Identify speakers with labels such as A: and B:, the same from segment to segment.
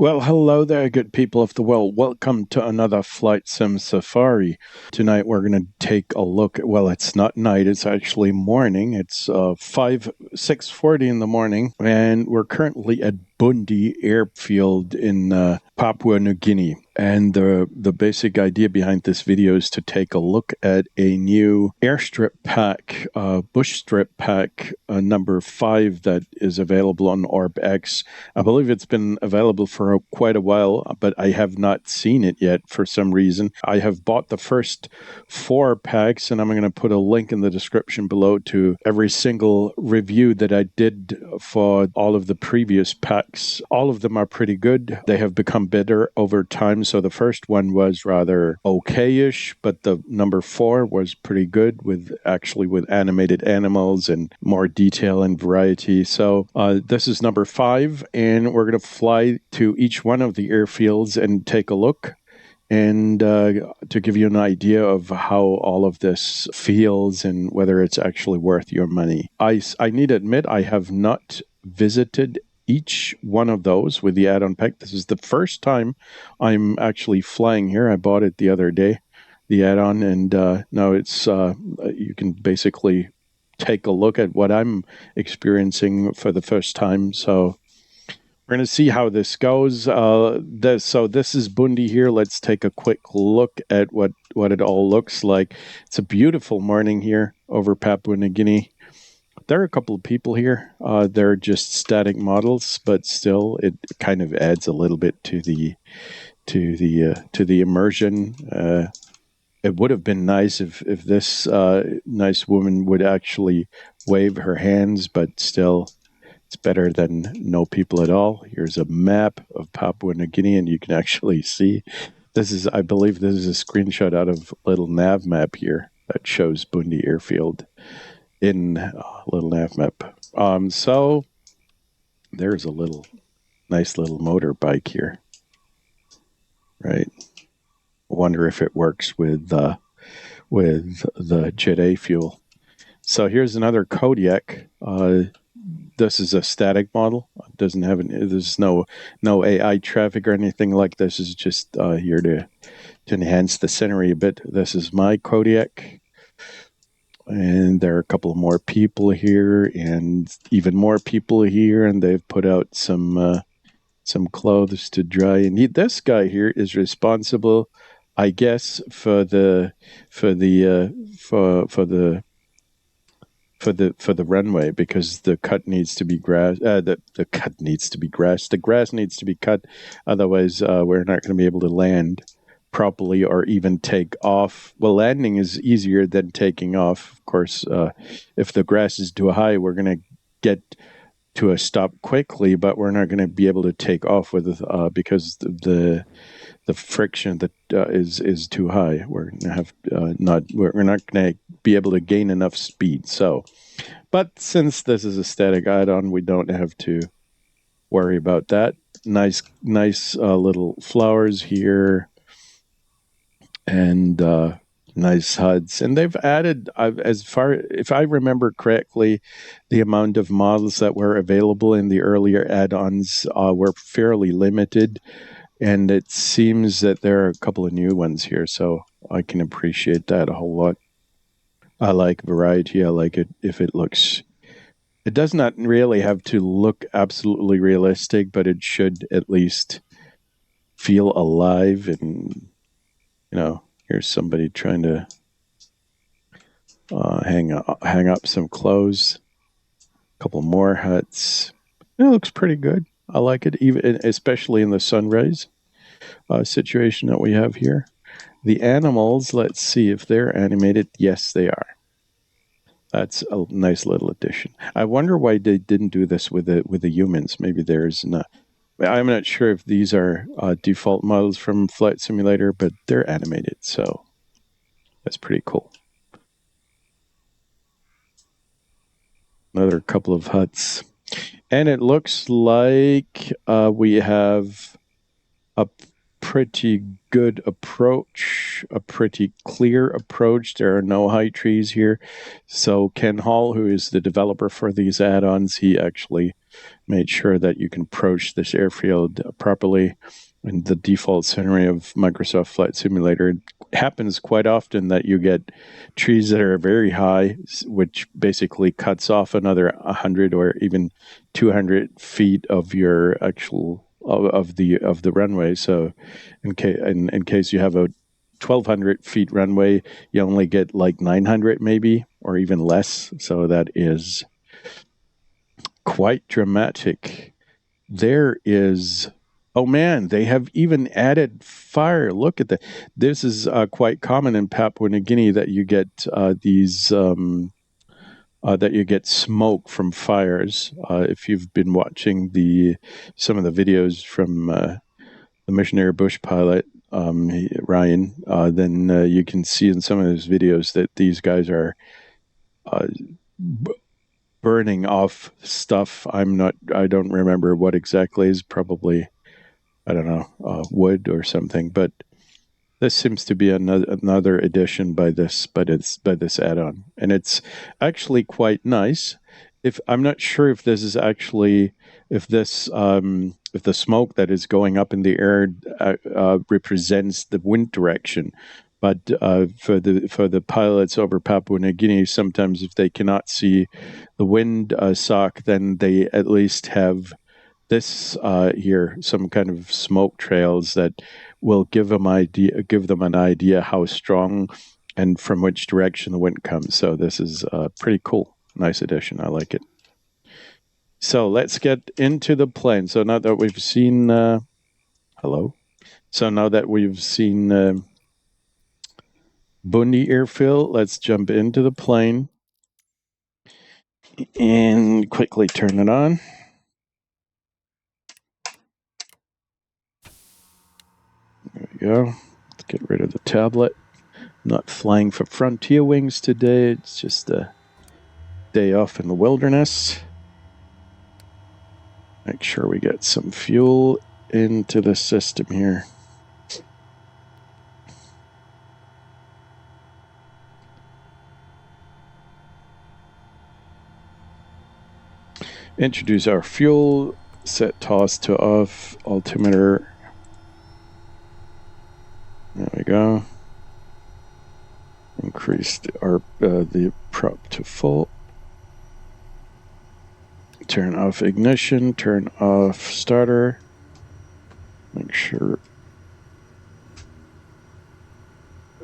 A: Well, hello there, good people of the world. Welcome to another Flight Sim Safari. Tonight we're going to take a look at, well, it's not night, it's actually morning. It's 6:40 in the morning, and we're currently at Bundi Airfield in Papua New Guinea. And the basic idea behind this video is to take a look at a new airstrip pack, bush strip pack number 5 that is available on OrbX. I believe it's been available for quite a while, but I have not seen it yet for some reason. I have bought the first 4 packs, and I'm going to put a link in the description below to every single review that I did for all of the previous packs. All of them are pretty good. They have become better over time. So the first one was rather okay-ish, but the number 4 was pretty good with animated animals and more detail and variety. So this is number 5, and we're going to fly to each one of the airfields and take a look, and to give you an idea of how all of this feels and whether it's actually worth your money. I need to admit, I have not visited each one of those with the add-on pack. This is the first time I'm actually flying here. I bought it the other day, the add-on, and now it's you can basically take a look at what I'm experiencing for the first time. So we're going to see how this goes. So this is Bundi here. Let's take a quick look at what it all looks like. It's a beautiful morning here over Papua New Guinea. There are a couple of people here. They're just static models, but still, it kind of adds a little bit to the immersion. It would have been nice if this nice woman would actually wave her hands, but still, it's better than no people at all. Here's a map of Papua New Guinea, and you can actually see I believe this is a screenshot out of little nav map here that shows Bundi Airfield in little nav map. So there's a nice little motorbike here, right? I wonder if it works with the Jet A fuel. So here's another Kodiak. This is a static model. It doesn't have there's no AI traffic or anything like this. It's just here to enhance the scenery a bit. This is my Kodiak. And there are a couple more people here, and even more people here, and they've put out some clothes to dry. And this guy here is responsible, I guess, for the runway, because the cut needs to be grass. The cut needs to be grass. The grass needs to be cut. Otherwise, we're not going to be able to land properly or even take off. Well, landing is easier than taking off. Of course, if the grass is too high, we're going to get to a stop quickly, but we're not going to be able to take off with because the friction that is too high. We're going to have we're not going to be able to gain enough speed. So, but since this is a static add-on, we don't have to worry about that. Nice little flowers here. And nice HUDs, and they've added, if I remember correctly, the amount of models that were available in the earlier add-ons were fairly limited, and it seems that there are a couple of new ones here, so I can appreciate that a whole lot. I like variety. I like it if it looks. It does not really have to look absolutely realistic, but it should at least feel alive. And here's somebody trying to hang up some clothes. A couple more huts. It looks pretty good. I like it, especially in the sunrise situation that we have here. The animals, let's see if they're animated. Yes, they are. That's a nice little addition. I wonder why they didn't do this with the humans. Maybe there's not. I'm not sure if these are default models from Flight Simulator, but they're animated, so that's pretty cool. Another couple of huts. And it looks like we have a pretty good approach, a pretty clear approach. There are no high trees here. So Ken Hall, who is the developer for these add-ons, he actually made sure that you can approach this airfield properly. In the default scenery of Microsoft Flight Simulator, it happens quite often that you get trees that are very high, which basically cuts off another 100 or even 200 feet of your actual of the runway. So, in case you have a 1,200 feet runway, you only get like 900 maybe, or even less. So that is quite dramatic. There is, oh man, they have even added fire. Look at that. This is quite common in Papua New Guinea that you get that you get smoke from fires. If you've been watching some of the videos from the missionary bush pilot, Ryan, then you can see in some of his videos that these guys are burning off stuff. I don't remember what exactly is, probably, I don't know, wood or something, but this seems to be another addition by this add-on, and it's actually quite nice. I'm not sure if this is actually if the smoke that is going up in the air represents the wind direction, but for the pilots over Papua New Guinea, sometimes if they cannot see the wind sock, then they at least have this here, some kind of smoke trails that will give them an idea how strong and from which direction the wind comes. So this is pretty cool. Nice addition. I like it. So let's get into the plane. So now that we've seen hello. So now that we've seen Bundi airfield, let's jump into the plane and quickly turn it on. There we go. Let's get rid of the tablet. I'm not flying for FrontierWings today. It's just a day off in the wilderness. Make sure we get some fuel into the system here. Introduce our fuel. Set toss to off. Altimeter. There we go. Increase the prop to full. Turn off ignition. Turn off starter. Make sure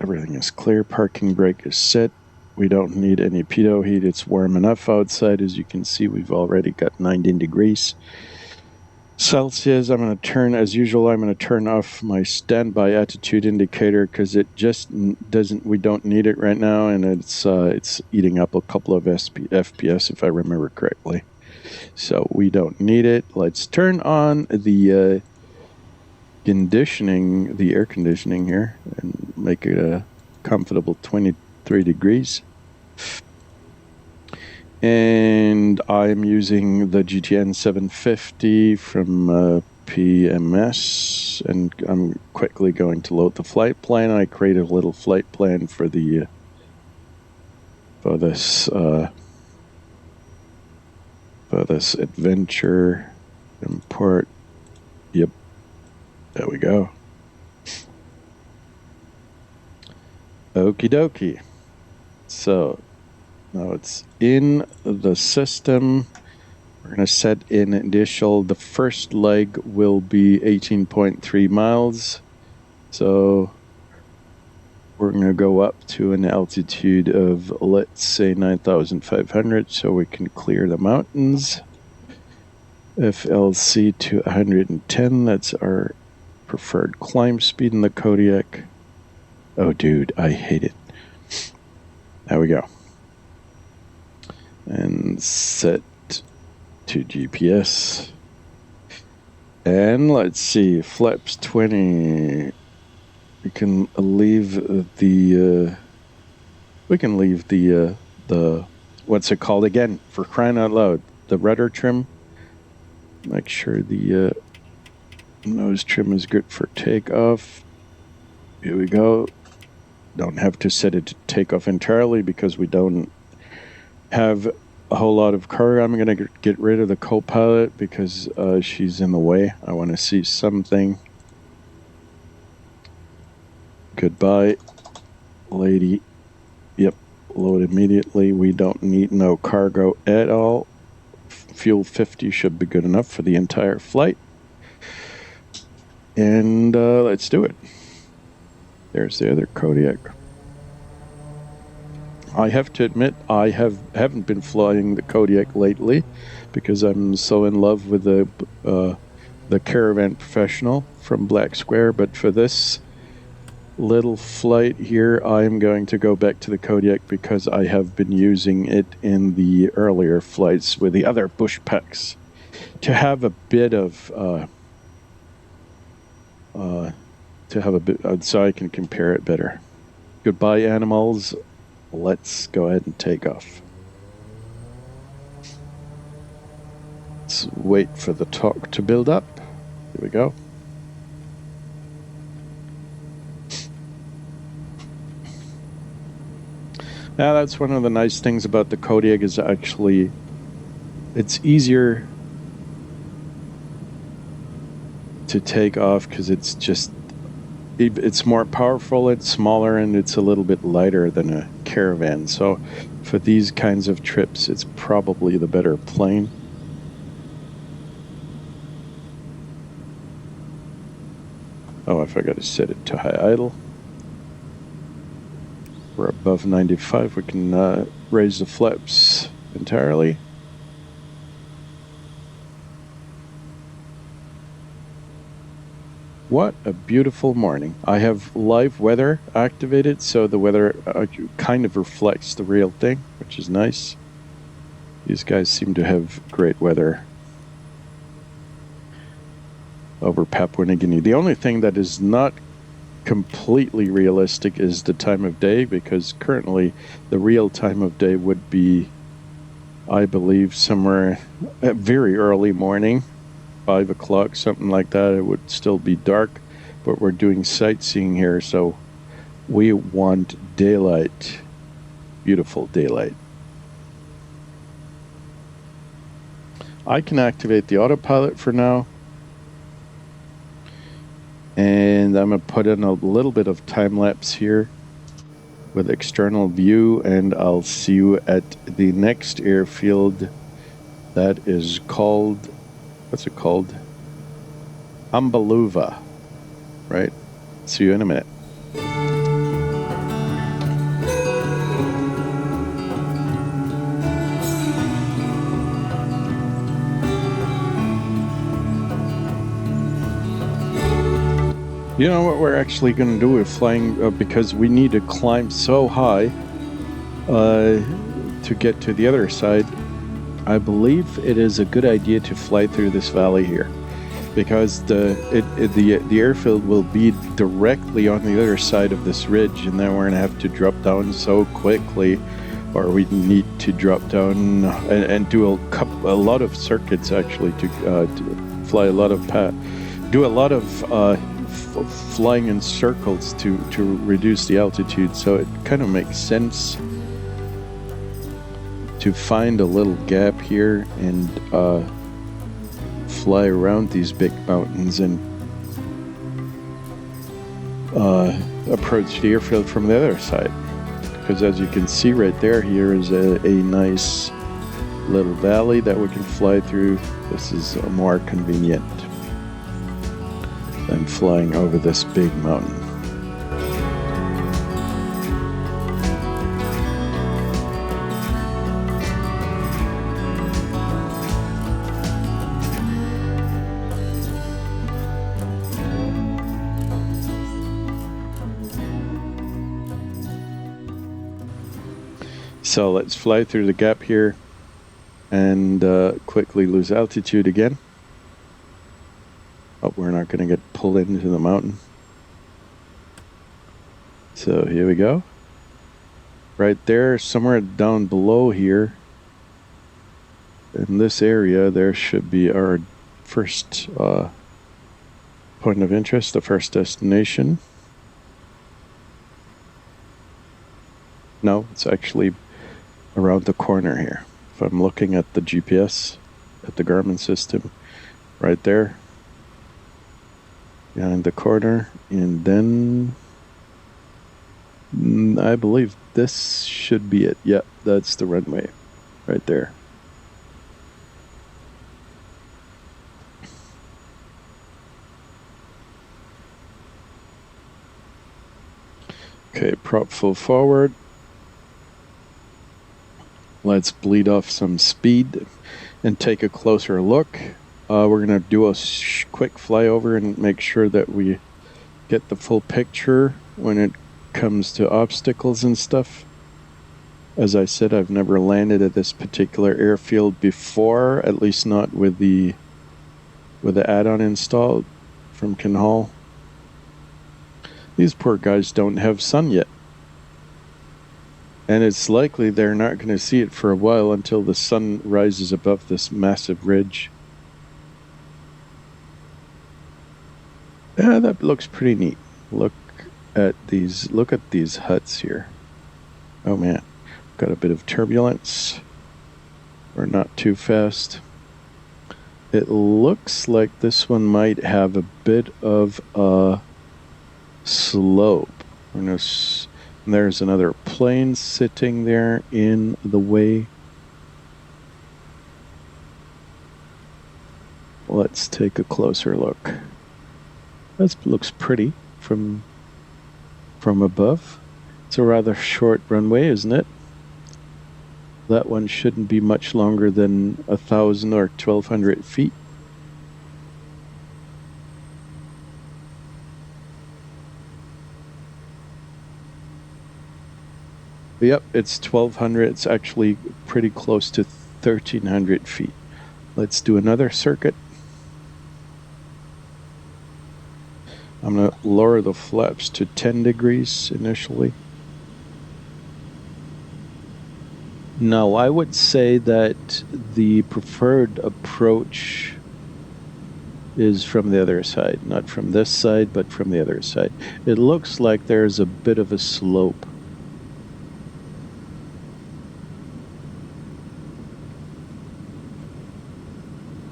A: everything is clear. Parking brake is set. We don't need any pitot heat. It's warm enough outside. As you can see, we've already got 19 degrees Celsius. I'm going to turn, as usual, I'm going to turn off my standby attitude indicator because it just doesn't, we don't need it right now, and it's eating up a couple of FPS if I remember correctly. So we don't need it. Let's turn on the conditioning, the air conditioning here, and make it a comfortable 23 degrees. And I'm using the GTN 750 from PMS, and I'm quickly going to load the flight plan. I created a little flight plan for the for this adventure. Import. Yep, there we go. Okie dokie. So now it's in the system. We're going to set in initial. The first leg will be 18.3 miles. So we're going to go up to an altitude of, let's say, 9,500 so we can clear the mountains. FLC to 110. That's our preferred climb speed in the Kodiak. Oh, dude, I hate it. There we go. And set to GPS. And let's see, flaps 20. We can leave the what's it called again, for crying out loud, the rudder trim. Make sure the nose trim is good for takeoff. Here we go. Don't have to set it to take off entirely because we don't have a whole lot of cargo. I'm going to get rid of the co-pilot because she's in the way. I want to see something. Goodbye, lady. Yep, load immediately. We don't need no cargo at all. Fuel 50 should be good enough for the entire flight. And let's do it. There's the other Kodiak. I have to admit, I haven't been flying the Kodiak lately because I'm so in love with the Caravan Professional from Black Square. But for this little flight here, I'm going to go back to the Kodiak because I have been using it in the earlier flights with the other bush packs to have a bit of so I can compare it better. Goodbye, animals. Let's go ahead and take off. Let's wait for the talk to build up. Here we go. Now that's one of the nice things about the Kodiak is actually it's easier to take off because it's more powerful, it's smaller, and it's a little bit lighter than a Caravan. So for these kinds of trips, it's probably the better plane. Oh, I forgot to set it to high idle. We're above 95. We can raise the flaps entirely. What a beautiful morning. I have live weather activated, so the weather kind of reflects the real thing, which is nice. These guys seem to have great weather over Papua New Guinea. The only thing that is not completely realistic is the time of day, because currently the real time of day would be, I believe, somewhere at very early morning. 5 o'clock, something like that. It would still be dark, but we're doing sightseeing here, so we want daylight, beautiful daylight. I can activate the autopilot for now, and I'm going to put in a little bit of time lapse here with external view, and I'll see you at the next airfield. That is called, what's it called? Ambaluwa, right? See you in a minute. You know what we're actually going to do with flying, because we need to climb so high to get to the other side. I believe it is a good idea to fly through this valley here, because the airfield will be directly on the other side of this ridge, and then we're going to have to drop down so quickly, or we need to drop down and do a lot of circuits actually to fly a lot of do a lot of flying in circles to reduce the altitude. So it kind of makes sense to find a little gap here and fly around these big mountains and approach the airfield from the other side. Because as you can see right there, here is a nice little valley that we can fly through. This is more convenient than flying over this big mountain. So let's fly through the gap here and quickly lose altitude again. Oh, we're not going to get pulled into the mountain. So here we go. Right there, somewhere down below here, in this area, there should be our first point of interest, the first destination. No, it's actually around the corner here. If I'm looking at the GPS, at the Garmin system, right there, behind the corner, and then I believe this should be it. Yep, that's the runway right there. Okay, prop full forward. Let's bleed off some speed and take a closer look. We're going to do a quick flyover and make sure that we get the full picture when it comes to obstacles and stuff. As I said, I've never landed at this particular airfield before, at least not with the add-on installed from Kinhall. These poor guys don't have sun yet. And it's likely they're not going to see it for a while until the sun rises above this massive ridge. Yeah, that looks pretty neat. Look at these huts here. Oh man, got a bit of turbulence. We're not too fast. It looks like this one might have a bit of a slope. There's another plane sitting there in the way. Let's take a closer look. That looks pretty from above. It's a rather short runway, isn't it? That one shouldn't be much longer than 1,000 or 1,200 feet. Yep, it's 1,200. It's actually pretty close to 1,300 feet. Let's do another circuit. I'm going to lower the flaps to 10 degrees initially. Now, I would say that the preferred approach is from the other side. Not from this side, but from the other side. It looks like there's a bit of a slope.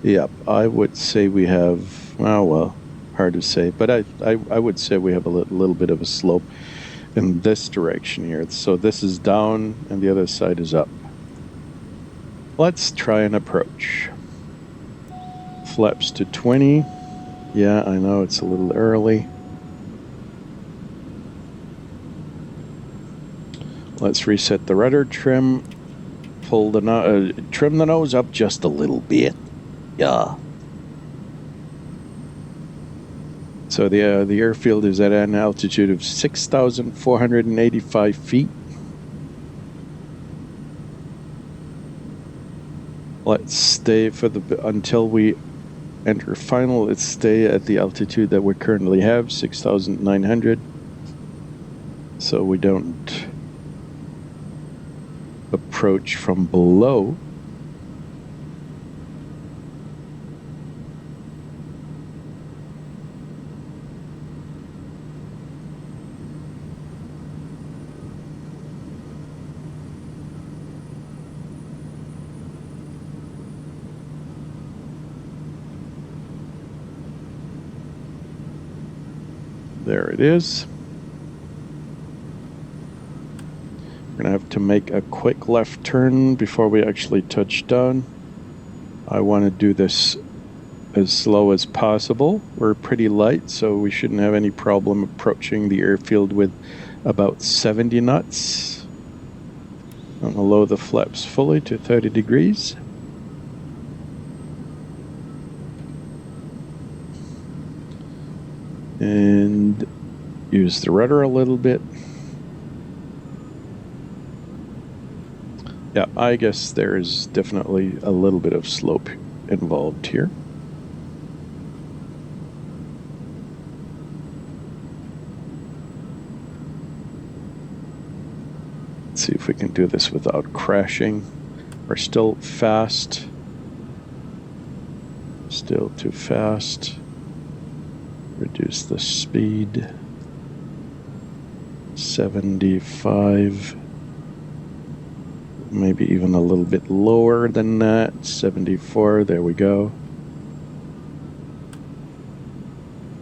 A: Yep, I would say we have, well, hard to say, but I would say we have a little bit of a slope in this direction here. So this is down and the other side is up. Let's try an approach. Flaps to 20. Yeah, I know it's a little early. Let's reset the rudder trim. Pull the trim the nose up just a little bit. Yeah. So the airfield is at an altitude of 6,485 feet. Let's stay until we enter final. Let's stay at the altitude that we currently have, 6,900. So we don't approach from below. There it is. We're going to have to make a quick left turn before we actually touch down. I want to do this as slow as possible. We're pretty light, so we shouldn't have any problem approaching the airfield with about 70 knots. I'm going to lower the flaps fully to 30 degrees. And use the rudder a little bit. Yeah, I guess there is definitely a little bit of slope involved here. Let's see if we can do this without crashing. We're still fast. Still too fast. Reduce the speed. 75. maybe even a little bit lower than that. 74, there we go.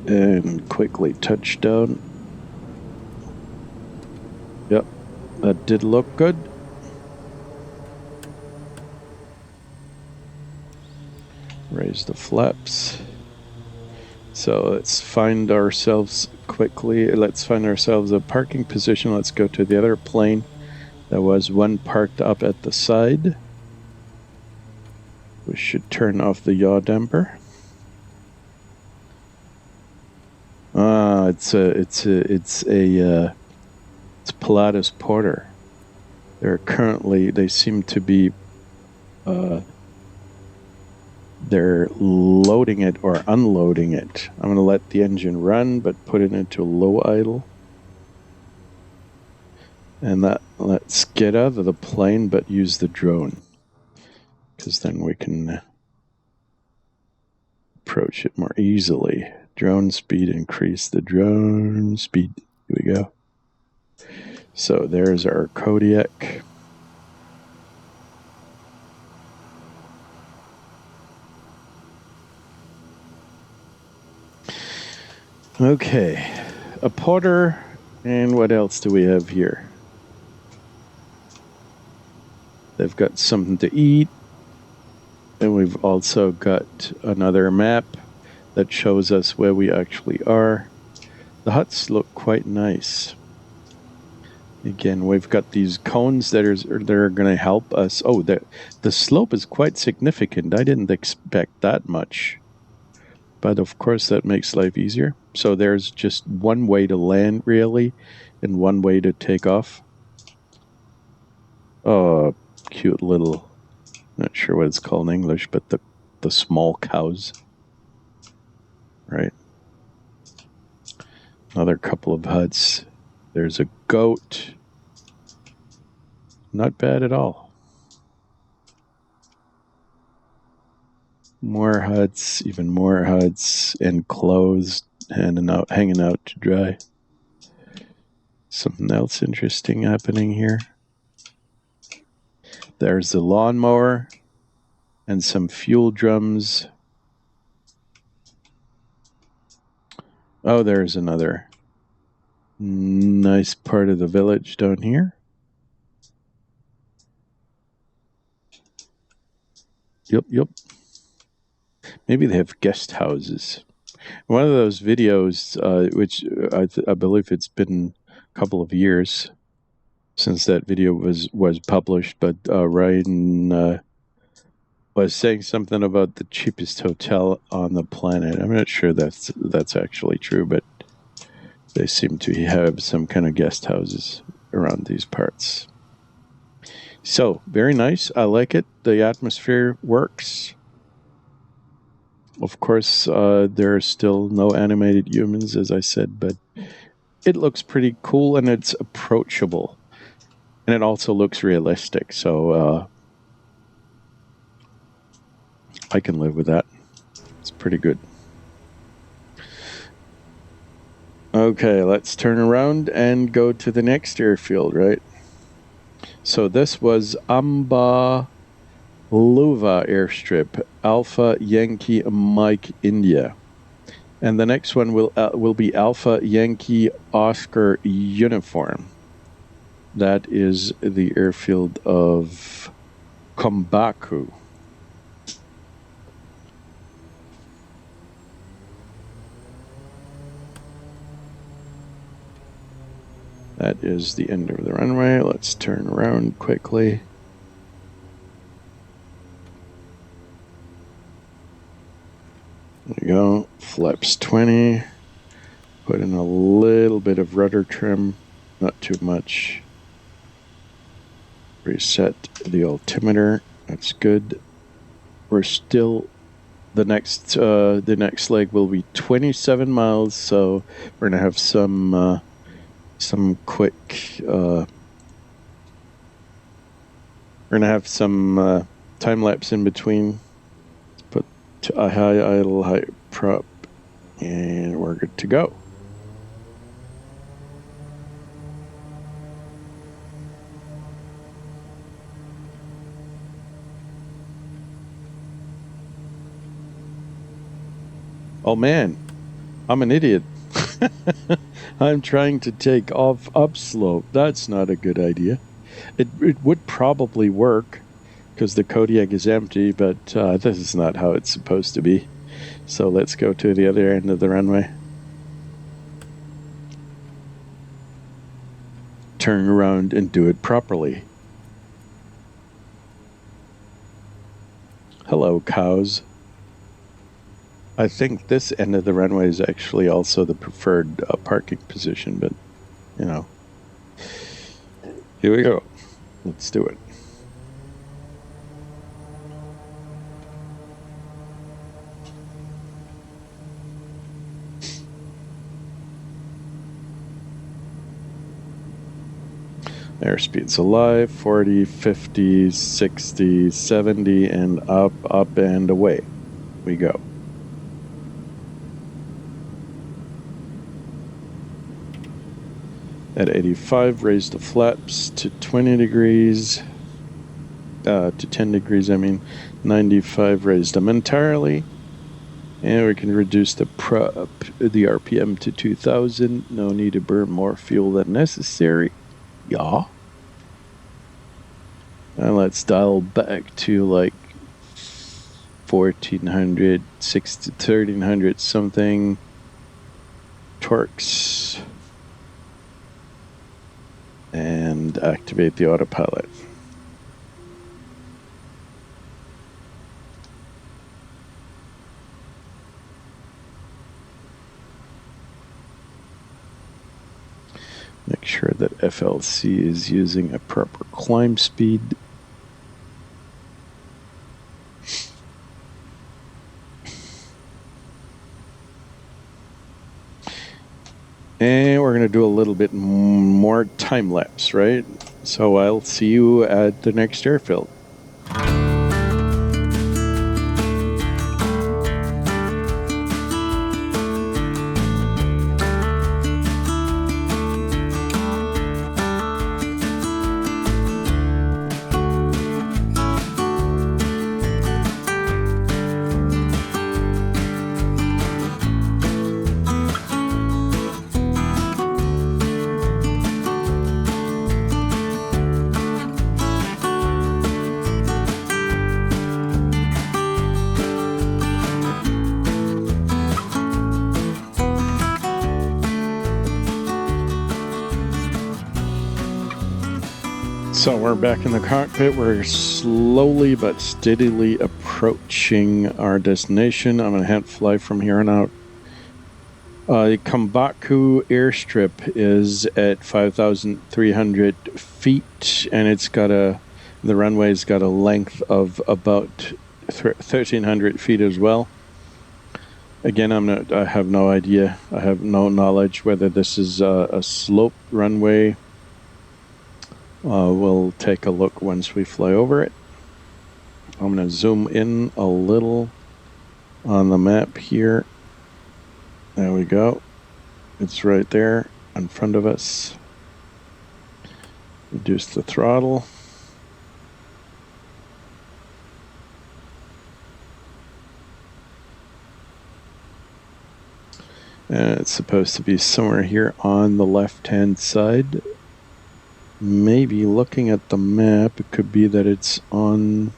A: And quickly touchdown. Yep, that did look good. Raise the flaps. So let's find ourselves quickly. Let's find ourselves a parking position. Let's go to the other plane. There was one parked up at the side. We should turn off the yaw damper. It's Pilatus Porter. They seem to be they're loading it or unloading it. I'm going to let the engine run, but put it into low idle. And let's get out of the plane, but use the drone, because then we can approach it more easily. Drone speed, increase the drone speed. Here we go. So there's our Kodiak. Okay, a Porter, and what else do we have here? They've got something to eat, and we've also got another map that shows us where we actually are. The huts look quite nice. Again, we've got these cones that are going to help us. Oh, the slope is quite significant. I didn't expect that much. But of course, that makes life easier. So there's just one way to land, really, and one way to take off. Oh, cute little, not sure what it's called in English, but the small cows. Right. Another couple of huts. There's a goat. Not bad at all. More huts, even more huts, enclosed, hanging out to dry. Something else interesting happening here. There's the lawnmower and some fuel drums. Oh, there's another nice part of the village down here. Yep. Maybe they have guest houses. One of those videos, which I believe it's been a couple of years since that video was published, but Ryan was saying something about the cheapest hotel on the planet. I'm not sure that's actually true, but they seem to have some kind of guest houses around these parts. So, very nice. I like it. The atmosphere works. Of course, there are still no animated humans, as I said, but it looks pretty cool and it's approachable. And it also looks realistic, so I can live with that. It's pretty good. Okay, let's turn around and go to the next airfield, right? So this was Ambaluwa airstrip, Alpha Yankee Mike India. And the next one will be Alpha Yankee Oscar Uniform. That is the airfield of Kombaku. That is the end of the runway. Let's turn around quickly. There we go. Flaps 20. Put in a little bit of rudder trim, not too much. Reset the altimeter. That's good. We're still the next leg will be 27 miles, so we're gonna have some quick. We're gonna have some time lapse in between. Let's put to a high idle, high prop, and we're good to go. Oh man, I'm an idiot. I'm trying to take off upslope. That's not a good idea. It would probably work because the Kodiak is empty, but this is not how it's supposed to be. So let's go to the other end of the runway. Turn around and do it properly. Hello, cows. I think this end of the runway is actually also the preferred parking position, but, you know. Here we go. Let's do it. Airspeed's alive, 40, 50, 60, 70, and up, and away we go. At 85, raise the flaps to 20 degrees, to 10 degrees, I mean. 95, raise them entirely. And we can reduce the RPM to 2,000. No need to burn more fuel than necessary. Yeah. And let's dial back to like 1400, 1300 something torques. And activate the autopilot. Make sure that FLC is using a proper climb speed. And we're going to do a little bit more time lapse, right? So I'll see you at the next airfield. So we're back in the cockpit. We're slowly but steadily approaching our destination. I'm going to hand fly from here on out. Kombaku airstrip is at 5,300 feet, and it's got the runway's got a length of about 1,300 feet as well. Again, I have no idea. I have no knowledge whether this is a sloped runway. We'll take a look once we fly over it. I'm going to zoom in a little on the map here. There we go. It's right there in front of us. Reduce the throttle. And it's supposed to be somewhere here on the left-hand side. Maybe looking at the map, it could be that it's on...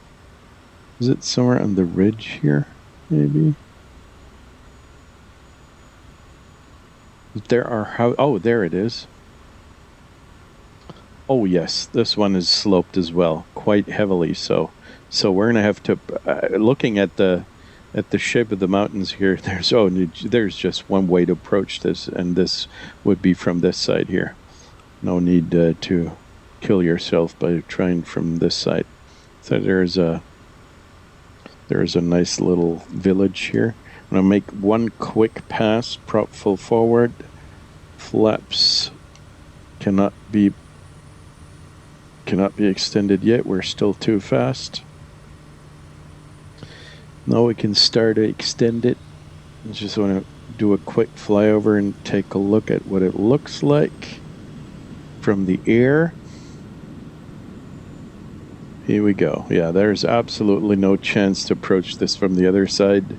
A: Is it somewhere on the ridge here? Maybe? There are... Oh, there it is. Oh, yes. This one is sloped as well. Quite heavily so. So we're going to have to... looking at the shape of the mountains here, there's just one way to approach this, and this would be from this side here. No need to kill yourself by trying from this side. So there's a nice little village here. I'm going to make one quick pass, prop full forward. Flaps cannot be extended yet. We're still too fast. Now we can start to extend it. I just want to do a quick flyover and take a look at what it looks like from the air. Here we go. Yeah, there's absolutely no chance to approach this from the other side.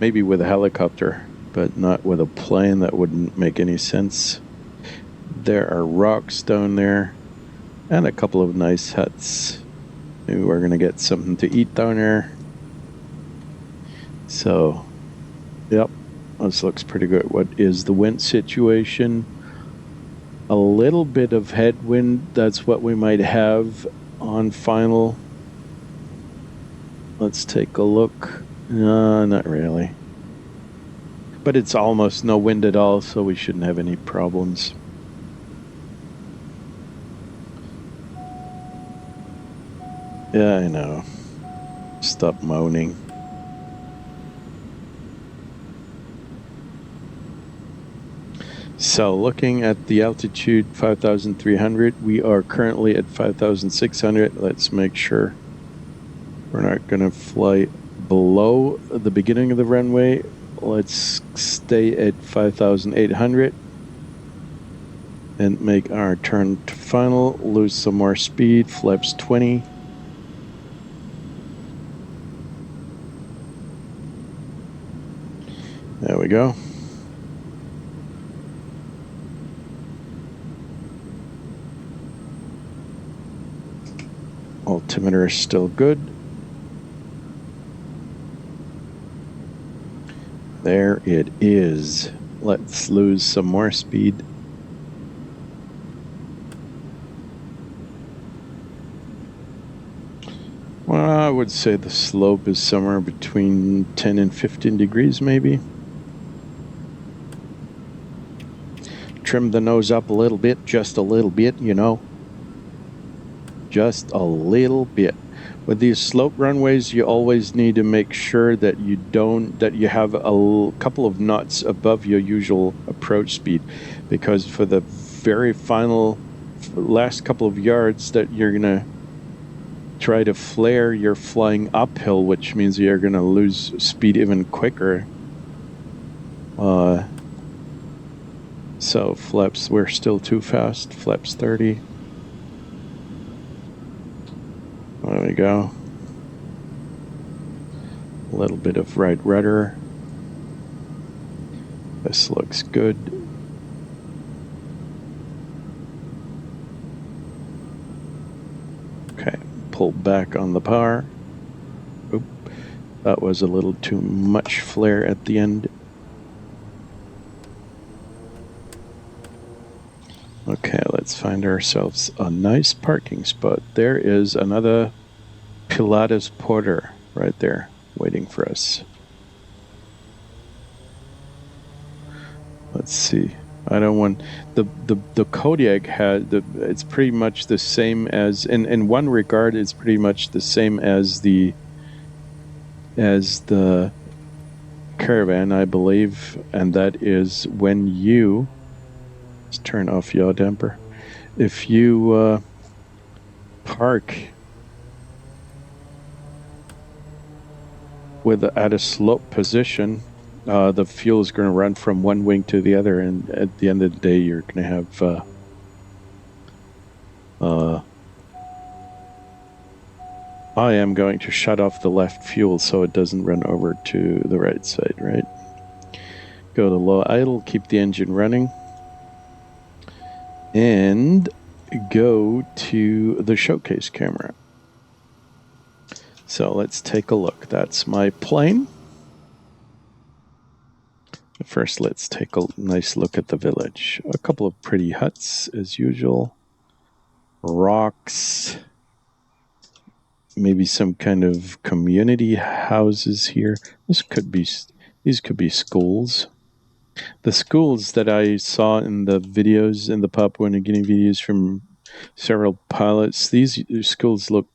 A: Maybe with a helicopter, but not with a plane. That wouldn't make any sense. There are rocks down there and a couple of nice huts. Maybe we're going to get something to eat down there. So, yep, this looks pretty good. What is the wind situation? A little bit of headwind. That's what we might have on final. Let's take a look. Not really. But it's almost no wind at all, so we shouldn't have any problems. Yeah, I know. Stop moaning. So looking at the altitude, 5,300. We are currently at 5,600. Let's make sure we're not going to fly below the beginning of the runway. Let's stay at 5,800 and make our turn to final. Lose some more speed. Flaps 20. There we go. Altimeter is still good. There it is. Let's lose some more speed. Well, I would say the slope is somewhere between 10 and 15 degrees maybe. Trim the nose up a little bit, just a little bit, you know. Just a little bit. With these slope runways, you always need to make sure that you have a couple of knots above your usual approach speed, because for the very final last couple of yards that you're gonna try to flare, you're flying uphill, which means you're gonna lose speed even quicker. So flaps, we're still too fast. Flaps 30. There we go. A little bit of right rudder. This looks good. Okay, pull back on the power. Oop, that was a little too much flare at the end. Okay, let's find ourselves a nice parking spot. There is another Pilatus Porter right there waiting for us. Let's see. I don't want the Kodiak it's pretty much the same as in one regard it's pretty much the same as the Caravan, I believe, and that is when you let's turn off yaw damper. If you park at a slope position, the fuel is going to run from one wing to the other, and at the end of the day, you're going to have I am going to shut off the left fuel so it doesn't run over to the right side, right? Go to low idle, keep the engine running, and go to the showcase camera. So let's take a look. That's my plane. First, let's take a nice look at the village. A couple of pretty huts, as usual. Rocks. Maybe some kind of community houses here. These could be schools. The schools that I saw in the videos, in the Papua New Guinea videos from several pilots, these schools look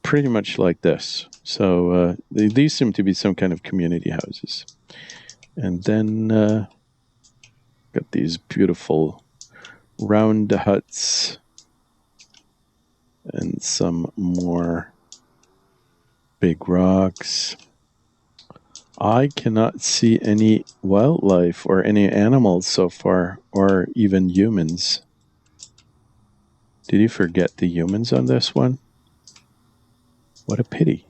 A: pretty much like this. So these seem to be some kind of community houses. And then got these beautiful round huts and some more big rocks. I cannot see any wildlife or any animals so far, or even humans. Did you forget the humans on this one? What a pity.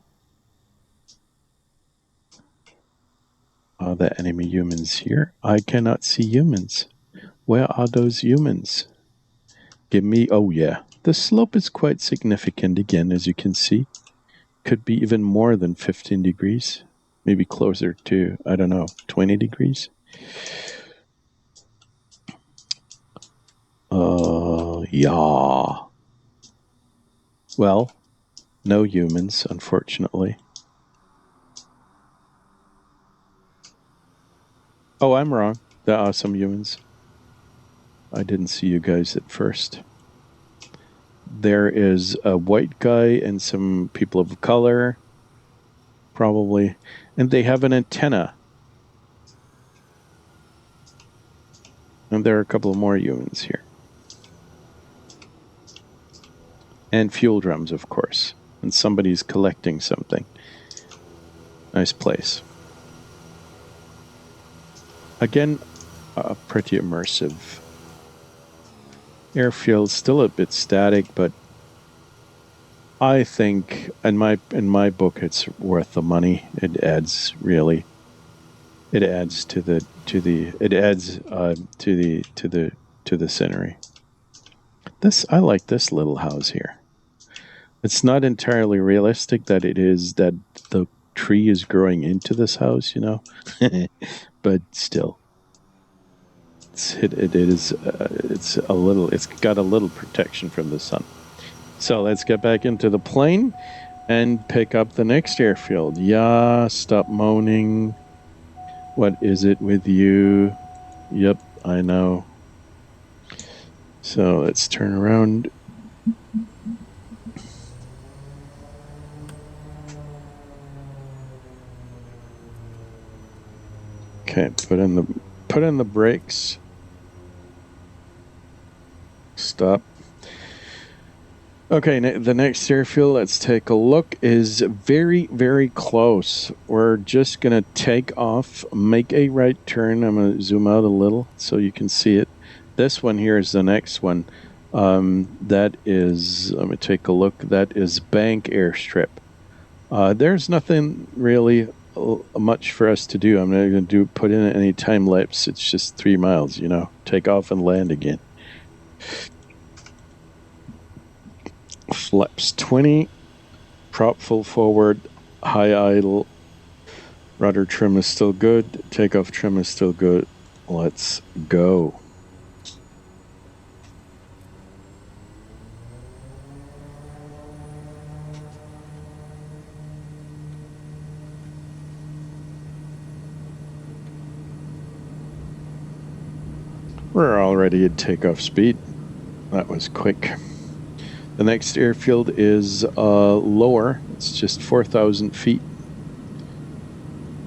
A: Are there enemy humans here? I cannot see humans. Where are those humans? Give me... Oh, yeah. The slope is quite significant again, as you can see. Could be even more than 15 degrees. Maybe closer to, I don't know, 20 degrees. Yeah. Well, no humans, unfortunately. Oh, I'm wrong. There are some humans. I didn't see you guys at first. There is a white guy and some people of color, probably. And they have an antenna. And there are a couple more humans here. And fuel drums, of course. And somebody's collecting something. Nice place. Again, pretty immersive. Airfield still a bit static, but I think in my book it's worth the money. It adds really. It adds to the scenery. I like this little house here. It's not entirely realistic that the tree is growing into this house, you know, but still, it's got a little protection from the sun. So let's get back into the plane and pick up the next airfield. Yeah, stop moaning. What is it with you? Yep, I know. So let's turn around. Okay, put in the brakes. Stop. Okay, the next airfield, let's take a look, is very, very close. We're just going to take off, make a right turn. I'm going to zoom out a little so you can see it. This one here is the next one. That is, let me take a look, that is Bank Airstrip. There's nothing really much for us to do. I'm not going to put in any time lapse. It's just 3 miles, you know, take off and land again. Flaps 20, prop full forward, high idle, rudder trim is still good, takeoff trim is still good. Let's go. We're already at takeoff speed. That was quick. The next airfield is lower. It's just 4,000 feet.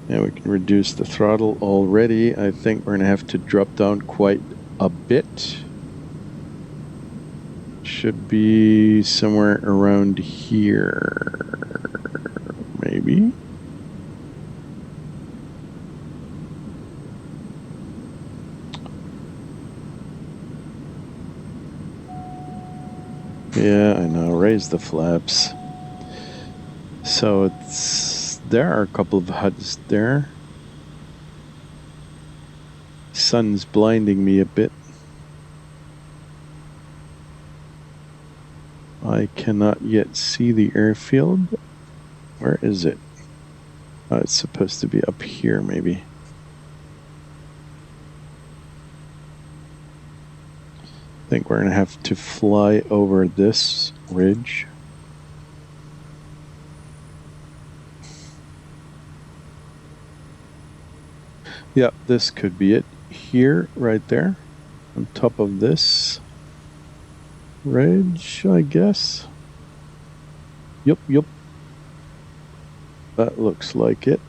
A: And we can reduce the throttle already. I think we're going to have to drop down quite a bit. Should be somewhere around here. Maybe. Yeah, I know. Raise the flaps. So there are a couple of HUDs there. Sun's blinding me a bit. I cannot yet see the airfield. Where is it? Oh, it's supposed to be up here, maybe. I think we're going to have to fly over this ridge. Yep, this could be it. Here, right there, on top of this ridge, I guess. Yep. That looks like it.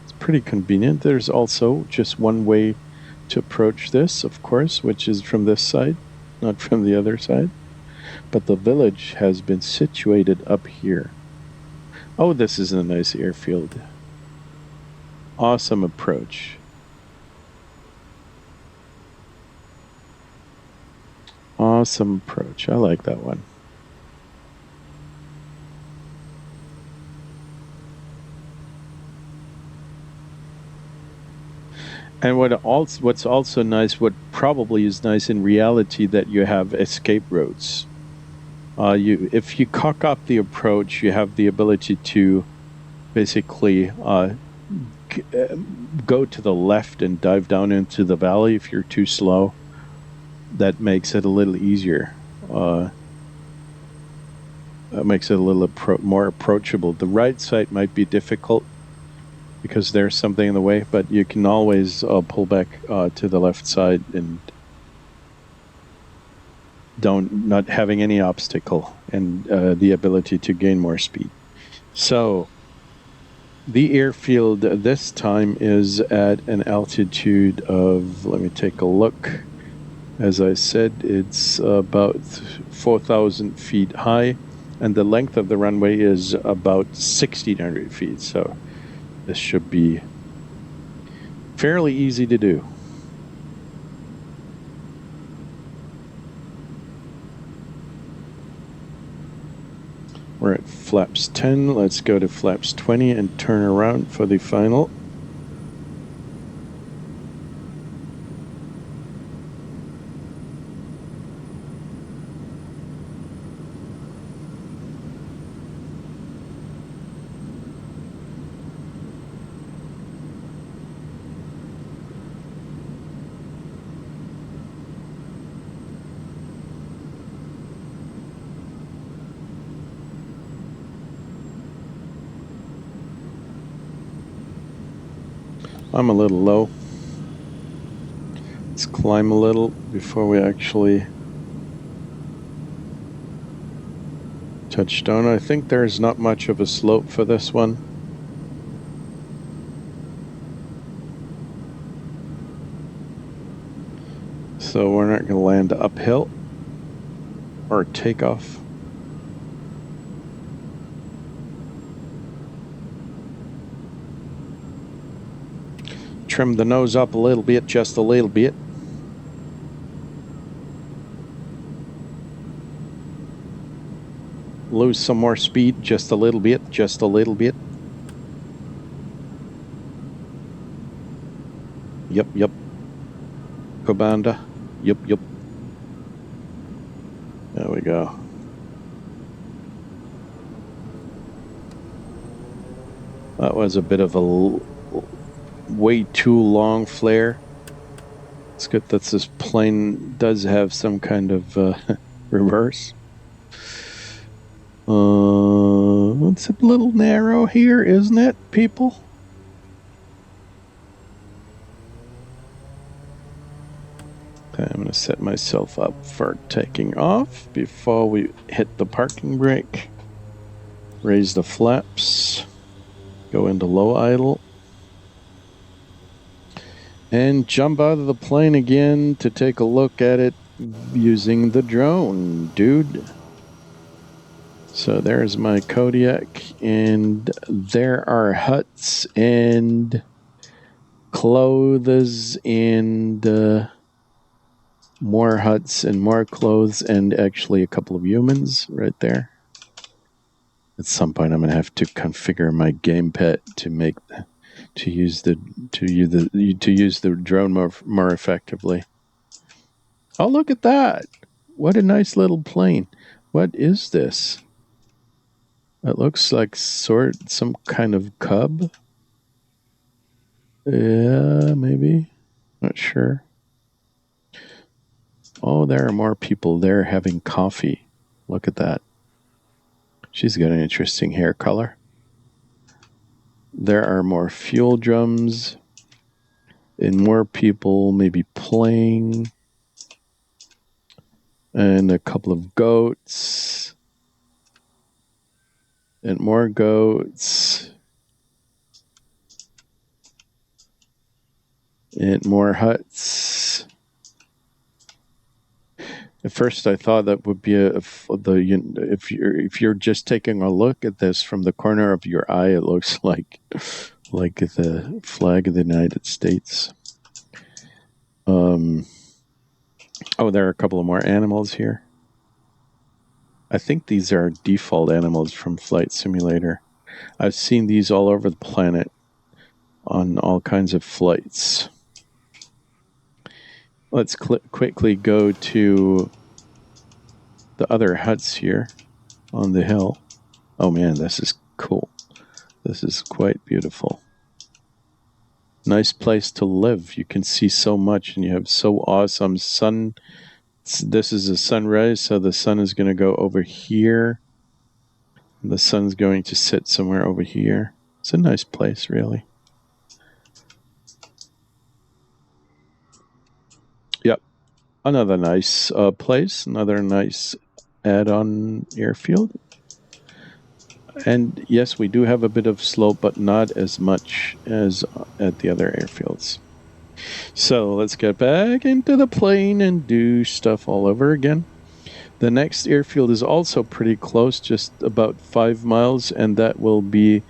A: It's pretty convenient. There's also just one way to approach this, of course, which is from this side, not from the other side. But the village has been situated up here. Oh, this is a nice airfield. Awesome approach. Awesome approach. I like that one. And what's also nice, what probably is nice in reality, that you have escape routes. If you cock up the approach, you have the ability to basically go to the left and dive down into the valley if you're too slow. That makes it a little easier. That makes it a little more approachable. The right side might be difficult because there's something in the way, but you can always pull back to the left side and not having any obstacle, and the ability to gain more speed. So the airfield this time is at an altitude of, let me take a look. As I said, it's about 4,000 feet high, and the length of the runway is about 1,600 feet. So this should be fairly easy to do. We're at flaps 10. Let's go to flaps 20 and turn around for the final. I'm a little low. Let's climb a little before we actually touch down. I think there's not much of a slope for this one. So we're not going to land uphill or take off. Trim the nose up a little bit, just a little bit. Lose some more speed, just a little bit, just a little bit. Yep, yep. Kobanda. Yep, yep. There we go. That was a bit of a way too long flare. It's good that this plane does have some kind of reverse. It's a little narrow here, isn't it, people? Okay, I'm going to set myself up for taking off before we hit the parking brake. Raise the flaps. Go into low idle. And jump out of the plane again to take a look at it using the drone, dude. So there's my Kodiak, and there are huts and clothes and more huts and more clothes, and actually a couple of humans right there. At some point, I'm going to have to configure my gamepad to use the drone more effectively. Oh, look at that! What a nice little plane. What is this? It looks like some kind of cub. Yeah, maybe. Not sure. Oh, there are more people there having coffee. Look at that. She's got an interesting hair color. There are more fuel drums and more people maybe playing. And a couple of goats. And more goats. And more huts. At first, I thought that would be if you're just taking a look at this from the corner of your eye, it looks like the flag of the United States. Oh, there are a couple of more animals here. I think these are default animals from Flight Simulator. I've seen these all over the planet on all kinds of flights. let's quickly go to the other huts here on the hill. Oh man, this is cool. This is quite beautiful. Nice place to live. You can see so much, and you have so awesome sun. This is a sunrise, so the sun is going to go over here. The sun's going to sit somewhere over here. It's a nice place, really. Yep. Another nice place. Another nice add-on airfield. And yes, we do have a bit of slope, but not as much as at the other airfields. So let's get back into the plane and do stuff all over again. The next airfield is also pretty close, just about 5 miles, and that will be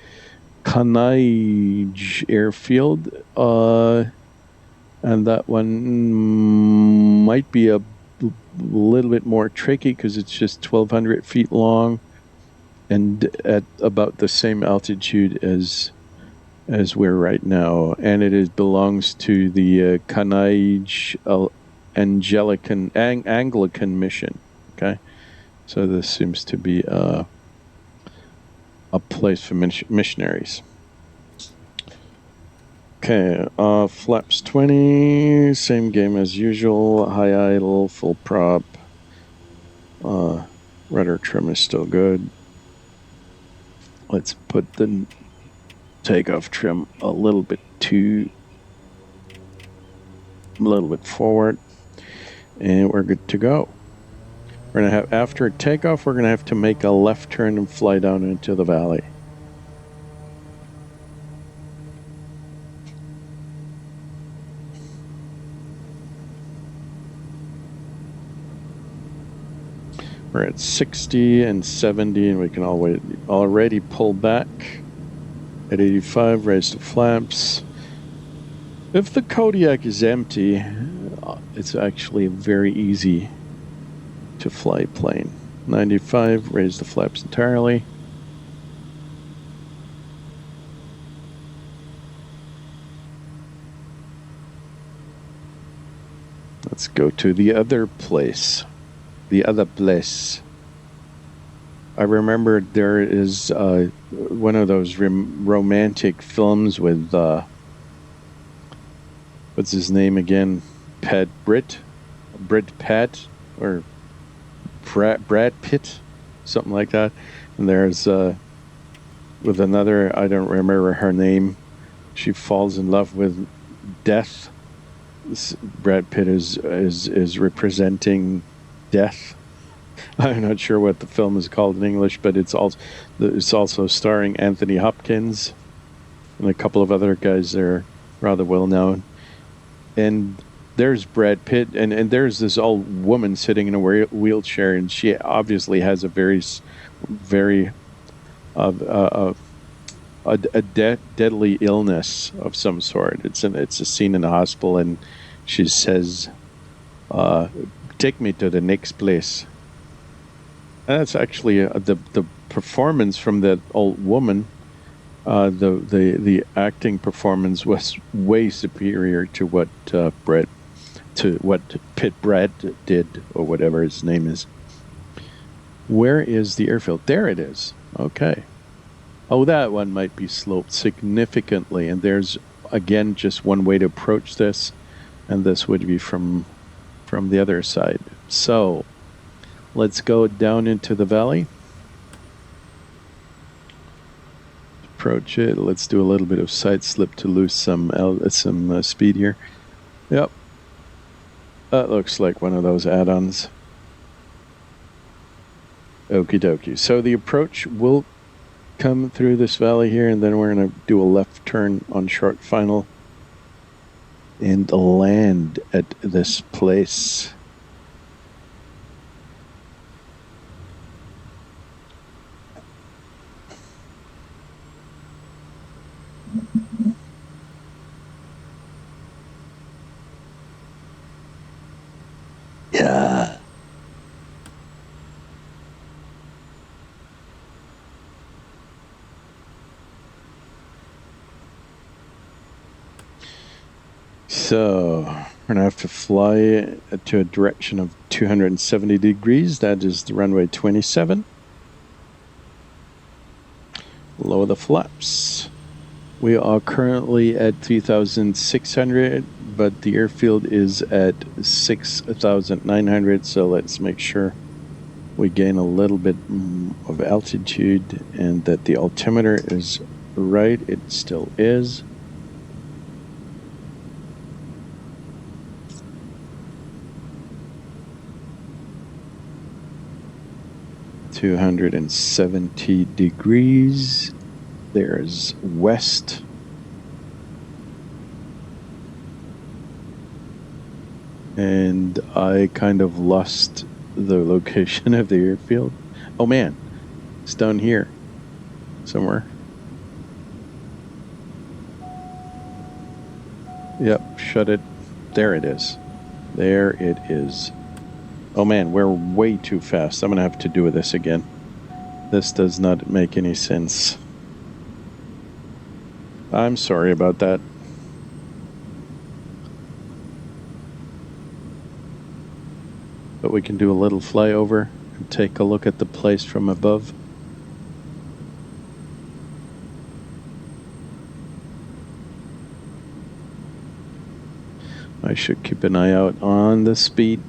A: Kanainj airfield. And that one might be a little bit more tricky because it's just 1,200 feet long and at about the same altitude as we're right now, and it belongs to the Kanainj Anglican mission. Okay, so this seems to be a place for missionaries. Okay, flaps 20, same game as usual. High idle, full prop. Rudder trim is still good. Let's put the takeoff trim a little bit forward, and we're good to go. We're gonna have, after takeoff, we're gonna have to make a left turn and fly down into the valley. We're at 60 and 70, and we can already pull back. At 85, raise the flaps. If the Kodiak is empty, it's actually very easy to fly plane. 95, raise the flaps entirely. Let's go to the other place. I remember there is one of those romantic films with what's his name again? Brad Pitt, something like that. And there's with another, I don't remember her name. She falls in love with death. Brad Pitt is representing death. I'm not sure what the film is called in English, but it's also starring Anthony Hopkins and a couple of other guys that are rather well known. And there's Brad Pitt, and there's this old woman sitting in a wheelchair, and she obviously has a very deadly illness of some sort. It's a scene in the hospital, and she says, "Take me to the next place." And that's actually the performance from that old woman. The acting performance was way superior to what Brad did, or whatever his name is. Where is the airfield? There it is. Okay. Oh, that one might be sloped significantly, and there's again just one way to approach this, and this would be from the other side. So let's go down into the valley. Approach it. Let's do a little bit of side slip to lose some speed here. Yep. That looks like one of those add-ons. Okie dokie. So the approach will come through this valley here, and then we're going to do a left turn on short final and land at this place. Yeah. So We're going to have to fly to a direction of 270 degrees. That is the runway 27. Lower the flaps. We are currently at 3,600, but the airfield is at 6,900. So let's make sure we gain a little bit of altitude and that the altimeter is right. It still is. $270 degrees. There's west. And I kind of lost the location of the airfield. Oh man, it's down here somewhere. Yep, shut it. There it is. There it is. Oh man, we're way too fast. I'm going to have to do this again. This does not make any sense. I'm sorry about that. But we can do a little flyover and take a look at the place from above. I should keep an eye out on the speed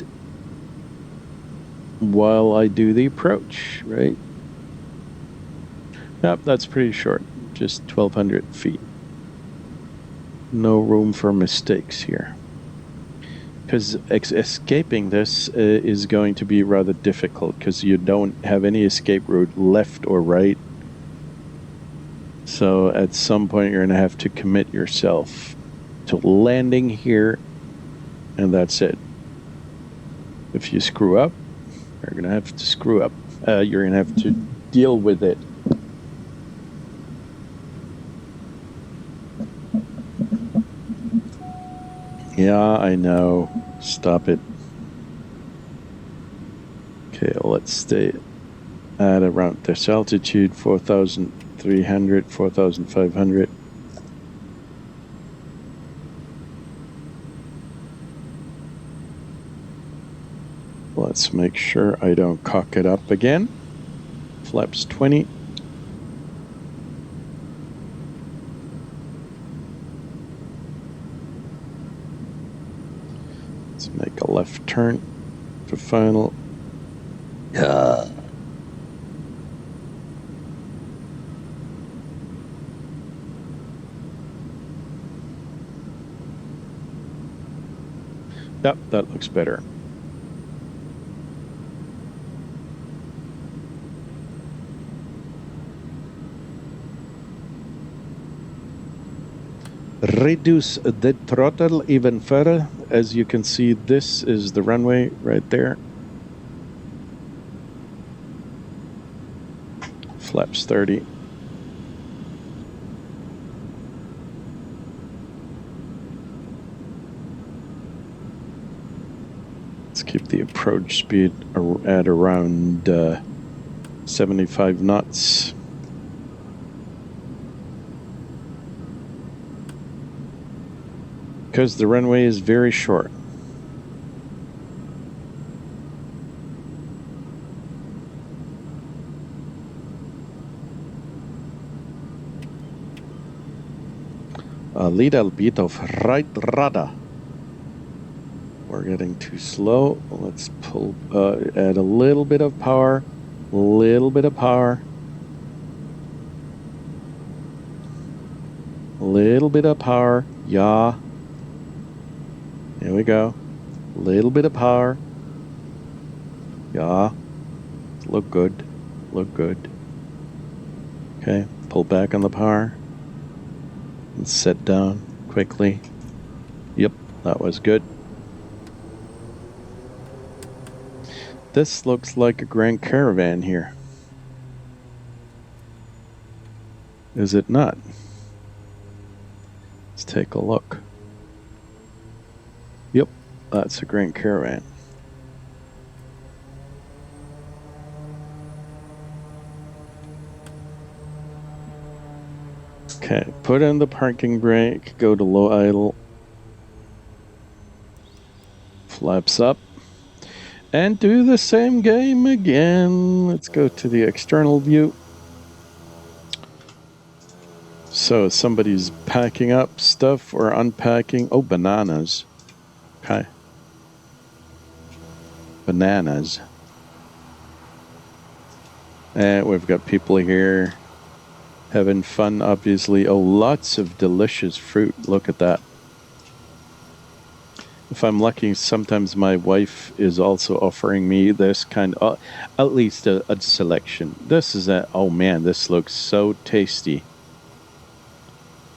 A: while I do the approach, right? Yep, that's pretty short, just 1,200 feet. No room for mistakes here. Because escaping this is going to be rather difficult because you don't have any escape route left or right. So at some point you're going to have to commit yourself to landing here, and that's it. If you screw up, you're going to have to screw up. You're going to have to deal with it. Yeah, I know. Stop it. Okay, let's stay at around this altitude, 4,300, 4,500. Let's make sure I don't cock it up again. Flaps 20. Let's make a left turn for final. Yeah. Yep, that looks better. Reduce the throttle even further. As you can see, this is the runway right there. Flaps 30. Let's keep the approach speed at around 75 knots. Because the runway is very short. A little bit of right rudder. We're getting too slow. Let's pull, add a little bit of power. Little bit of power. Little bit of power. Yeah. Here we go. Little bit of power. Yeah. Look good. Look good. Okay. Pull back on the power. And set down quickly. Yep. That was good. This looks like a Grand Caravan here. Is it not? Let's take a look. Yep, that's a Grand Caravan. Okay, put in the parking brake, go to low idle. Flaps up. And do the same game again. Let's go to the external view. So somebody's packing up stuff or unpacking. Oh, bananas. Okay. Bananas. And we've got people here having fun, obviously. Oh, lots of delicious fruit. Look at that. If I'm lucky, sometimes my wife is also offering me this kind of, at least a selection. This is oh man, this looks so tasty.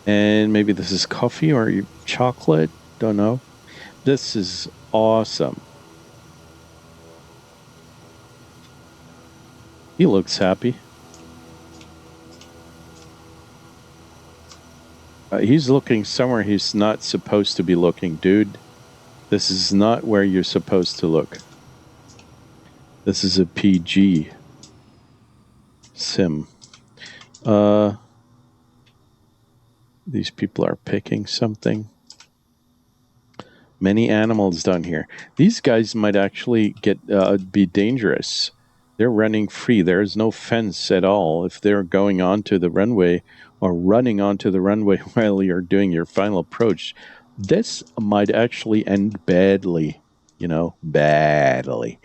A: And maybe this is coffee or chocolate, don't know. This is awesome. He looks happy. He's looking somewhere he's not supposed to be looking, dude. This is not where you're supposed to look. This is a PG sim. These people are picking something. Many animals down here. These guys might actually be dangerous. They're running free. There is no fence at all. If they're going onto the runway or running onto the runway while you're doing your final approach, this might actually end badly. You know, badly.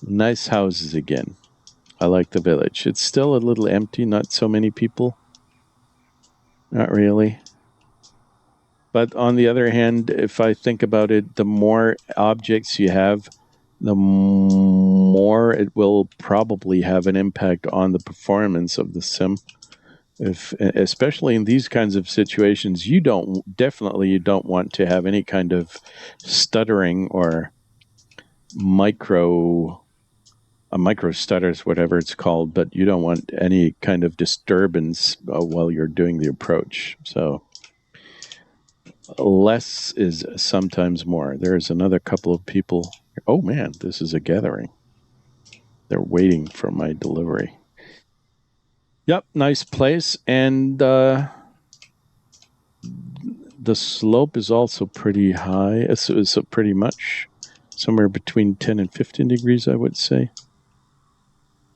A: Nice houses again. I like the village. It's still a little empty, not so many people. Not really. But on the other hand, if I think about it, the more objects you have, the more it will probably have an impact on the performance of the sim. Especially in these kinds of situations, you don't want to have any kind of stuttering or micro stutters, whatever it's called, but you don't want any kind of disturbance while you're doing the approach. So less is sometimes more. There's another couple of people. Oh man, this is a gathering. They're waiting for my delivery. Yep, nice place. And the slope is also pretty high. It's pretty much somewhere between 10 and 15 degrees, I would say.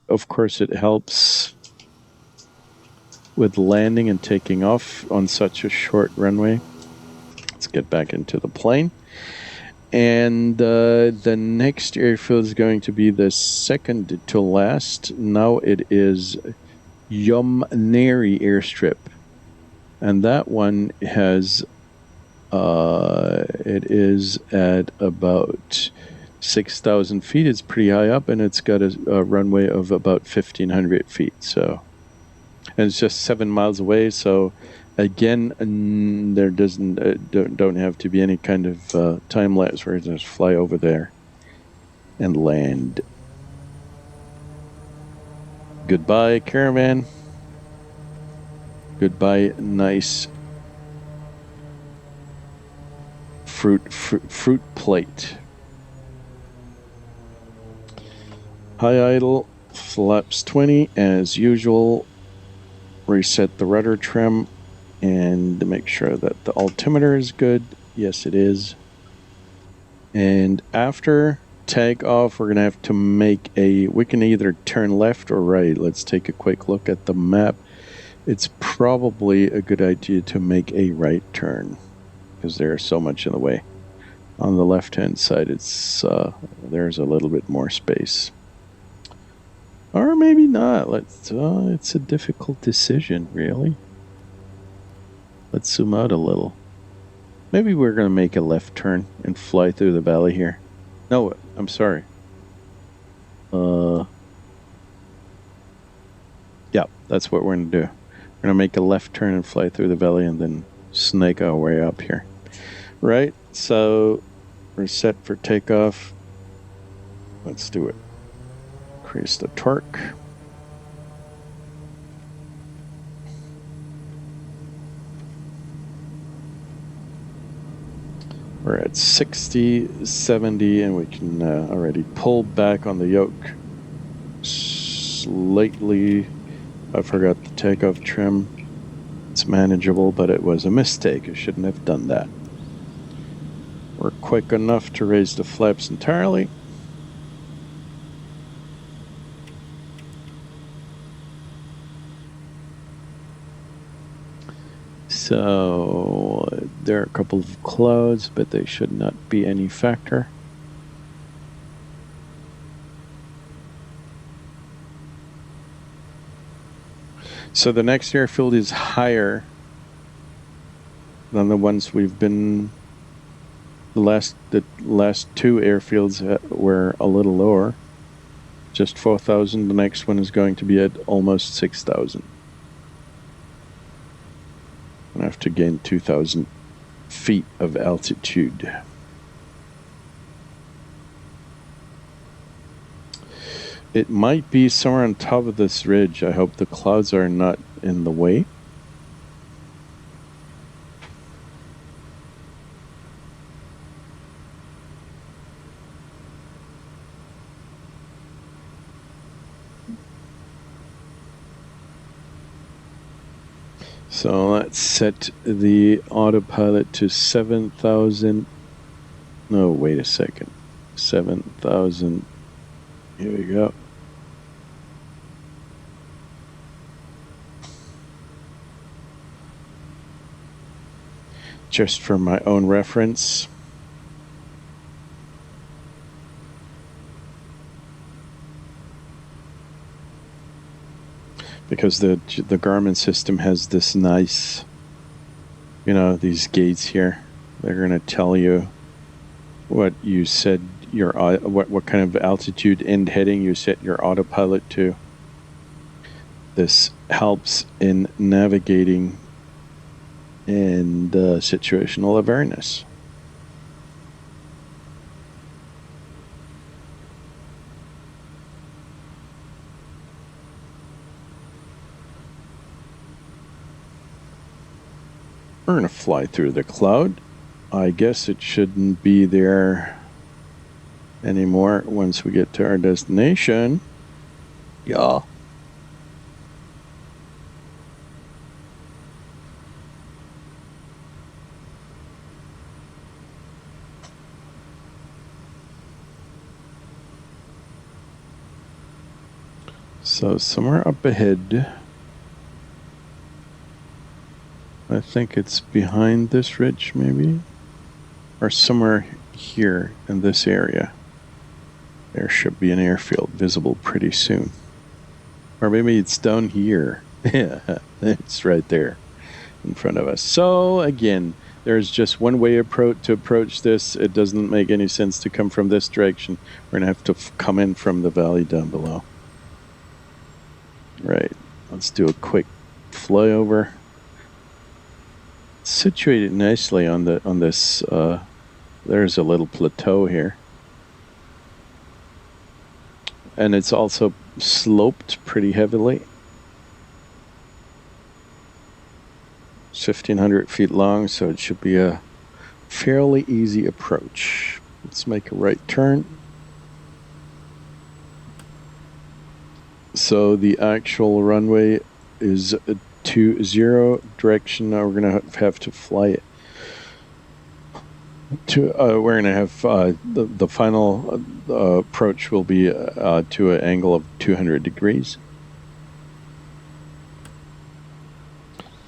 A: Of course, it helps with landing and taking off on such a short runway. Let's get back into the plane. And the next airfield is going to be the second to last. Now it is Yomneri airstrip. And that one has, it is at about 6,000 feet. It's pretty high up, and it's got a runway of about 1,500 feet. So, and it's just 7 miles away. So, again, there don't have to be any kind of time lapse where you just fly over there and land. Goodbye, caravan. Goodbye, nice fruit plate. High idle, flaps 20 as usual. Reset the rudder trim and make sure that the altimeter is good. Yes, it is. And after takeoff, we're going to have to make we can either turn left or right. Let's take a quick look at the map. It's probably a good idea to make a right turn because there's so much in the way. On the left-hand side, there's a little bit more space. Or maybe not. It's a difficult decision, really. Let's zoom out a little. Maybe we're going to make a left turn and fly through the valley here. No, I'm sorry. Yeah, that's what we're going to do. We're going to make a left turn and fly through the valley and then snake our way up here. Right? So we're set for takeoff. Let's do it. Increase the torque. We're at 60, 70, and we can already pull back on the yoke slightly. I forgot the takeoff trim. It's manageable, but it was a mistake. I shouldn't have done that. We're quick enough to raise the flaps entirely. So there are a couple of clouds, but they should not be any factor. So the next airfield is higher than the ones we've been. The last two airfields were a little lower, just 4,000. The next one is going to be at almost 6,000. I have to gain 2,000 feet of altitude. It might be somewhere on top of this ridge. I hope the clouds are not in the way. So let's set the autopilot to 7,000. No, wait a second. 7,000. Here we go. Just for my own reference. Because the Garmin system has this nice, you know, these gates here. They're going to tell you what you said your what kind of altitude end heading you set your autopilot to. This helps in navigating and situational awareness. We're going to fly through the cloud. I guess it shouldn't be there anymore once we get to our destination. Yeah. So somewhere up ahead, I think it's behind this ridge maybe, or somewhere here in this area. There should be an airfield visible pretty soon. Or maybe it's down here. Yeah, it's right there in front of us. So again, there's just one way to approach this. It doesn't make any sense to come from this direction. We're going to have to come in from the valley down below. Right, let's do a quick flyover. Situated nicely on this. There's a little plateau here, and it's also sloped pretty heavily. It's 1,500 feet long, so it should be a fairly easy approach. Let's make a right turn. So the actual runway is 20 direction. Now we're going to have to fly it to. We're going to have the final approach will be to an angle of 200 degrees.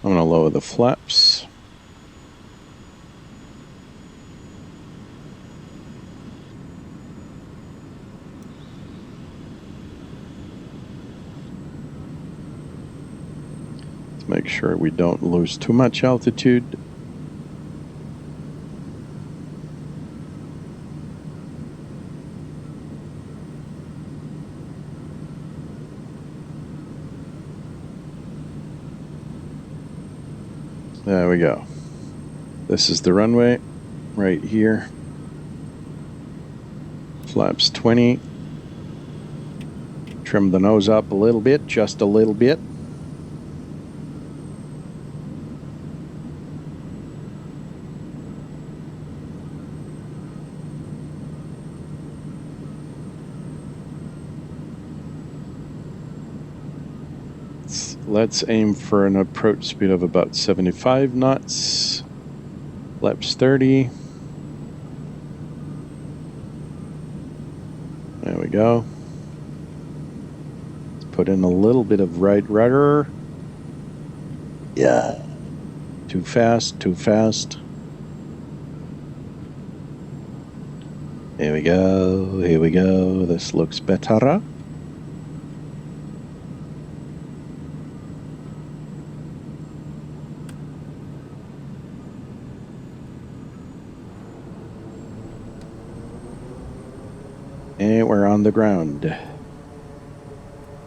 A: I'm going to lower the flaps. Make sure we don't lose too much altitude. There we go. This is the runway right here. Flaps 20. Trim the nose up a little bit, just a little bit. Let's aim for an approach speed of about 75 knots. Flaps 30. we go. Let's put in a little bit of right rudder. Yeah. Too fast, too fast. Here we go, here we go. This looks better. And we're on the ground.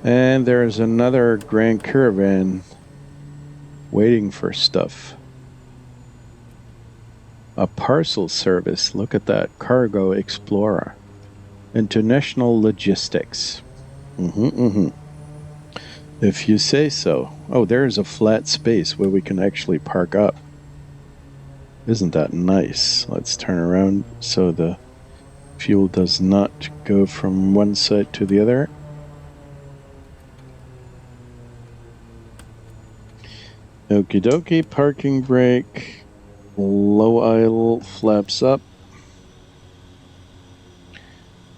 A: And there's another Grand Caravan waiting for stuff. A parcel service. Look at that. Cargo Explorer. International Logistics. If you say so. Oh, there's a flat space where we can actually park up. Isn't that nice? Let's turn around so the fuel does not go from one side to the other. Okie dokie, parking brake. Low idle, flaps up.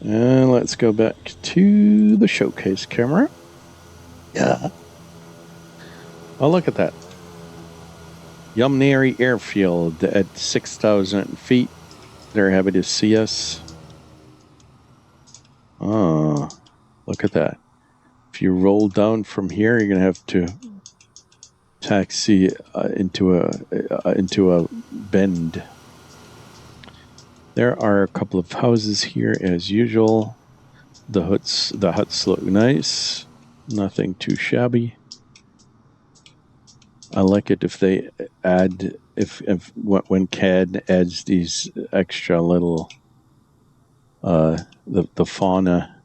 A: And let's go back to the showcase camera. Yeah. Oh, look at that. Yomneri Airfield at 6,000 feet. They're happy to see us. Oh, look at that. If you roll down from here, you're going to have to taxi into a bend. There are a couple of houses here as usual. The huts look nice. Nothing too shabby. I like it if they add when CAD adds these extra little the fauna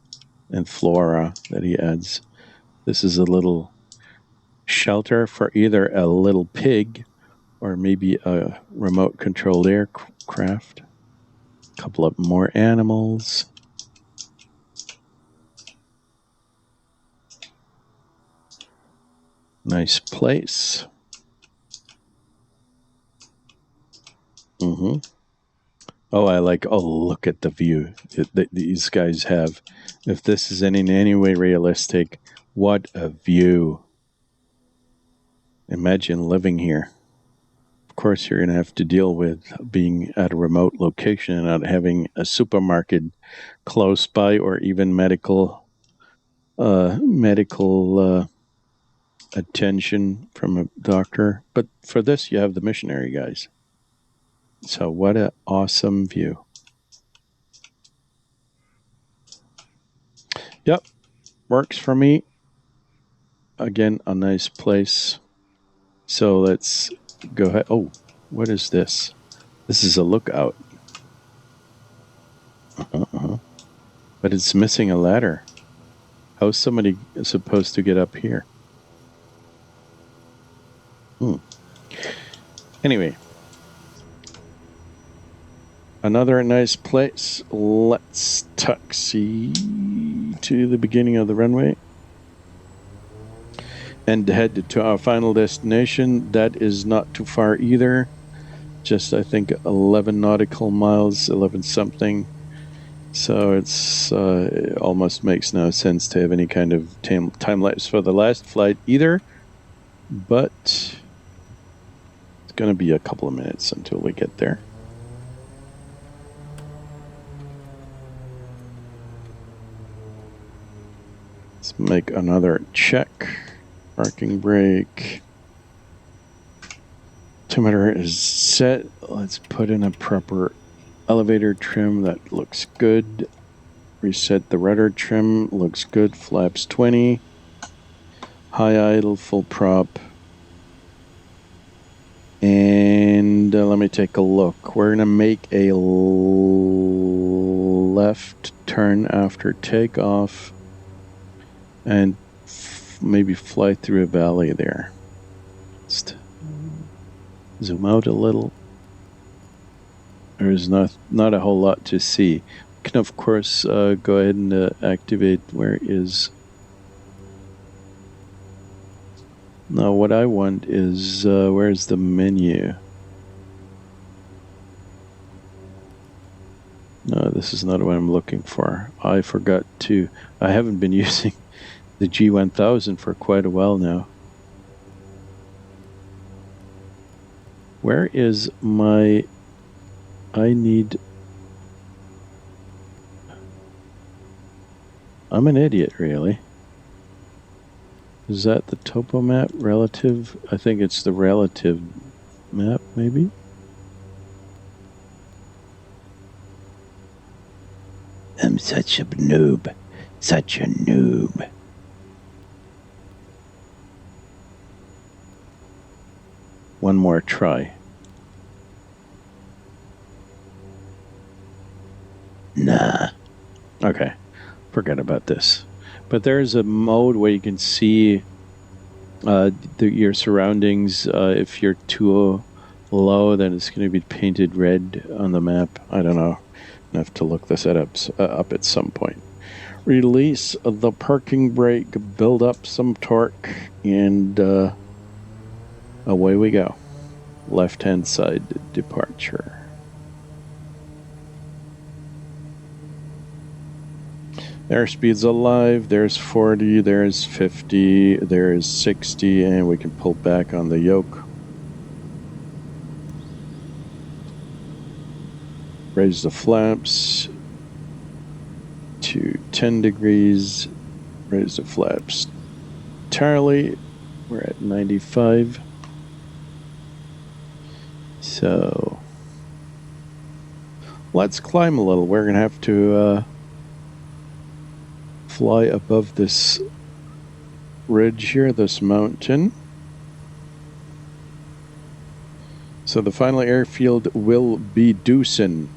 A: and flora that he adds. This is a little shelter for either a little pig or maybe a remote controlled aircraft. A couple of more animals. Nice place. Oh, look at the view that these guys have. If this is in any way realistic, what a view. Imagine living here. Of course, you're going to have to deal with being at a remote location and not having a supermarket close by or even medical attention from a doctor. But for this, you have the missionary guys. So what an awesome view. Yep, works for me. Again, a nice place. So let's go ahead. Oh, what is this? This is a lookout. But it's missing a ladder. How's somebody supposed to get up here? Anyway. Another nice place. Let's taxi to the beginning of the runway and head to our final destination. That is not too far either. Just, I think, 11 nautical miles, 11 something. So it's it almost makes no sense to have any kind of time lapse for the last flight either. But it's going to be a couple of minutes until we get there. Let's make another check. Parking brake. Altimeter is set. Let's put in a proper elevator trim. That looks good. Reset the rudder trim. Looks good. Flaps 20. High idle, full prop. And let me take a look. We're going to make a left turn after takeoff. And maybe fly through a valley there. Just zoom out a little. There's not a whole lot to see. We can, of course, go ahead and activate where is... Now, what I want is, where's the menu? No, this this is not what I'm looking for. I forgot to... I haven't been using the G1000 for quite a while now. Where is my... I need... I'm an idiot, really. Is that the topo map? Relative? I think it's the relative map, maybe? I'm such a noob. Such a noob. One more try. Nah. Okay. Forget about this. But there's a mode where you can see your surroundings. If you're too low, then it's going to be painted red on the map. I don't know. I have to look this up at some point. Release the parking brake, build up some torque, and away we go. Left-hand side departure. Airspeed's alive. There's 40, there's 50, there's 60, and we can pull back on the yoke. Raise the flaps to 10 degrees. Raise the flaps entirely. We're at 95. So let's climb a little. We're going to have to fly above this ridge here, this mountain. So the final airfield will be Dusin.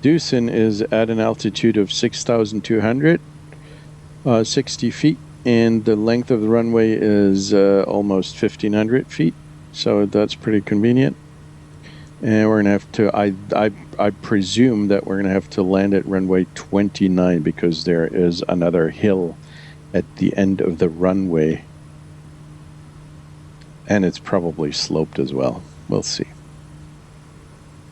A: Dusin is at an altitude of 6,200, 60 feet, and the length of the runway is almost 1,500 feet. So that's pretty convenient. And we're going to have to, I presume that we're going to have to land at runway 29 because there is another hill at the end of the runway. And it's probably sloped as well. We'll see.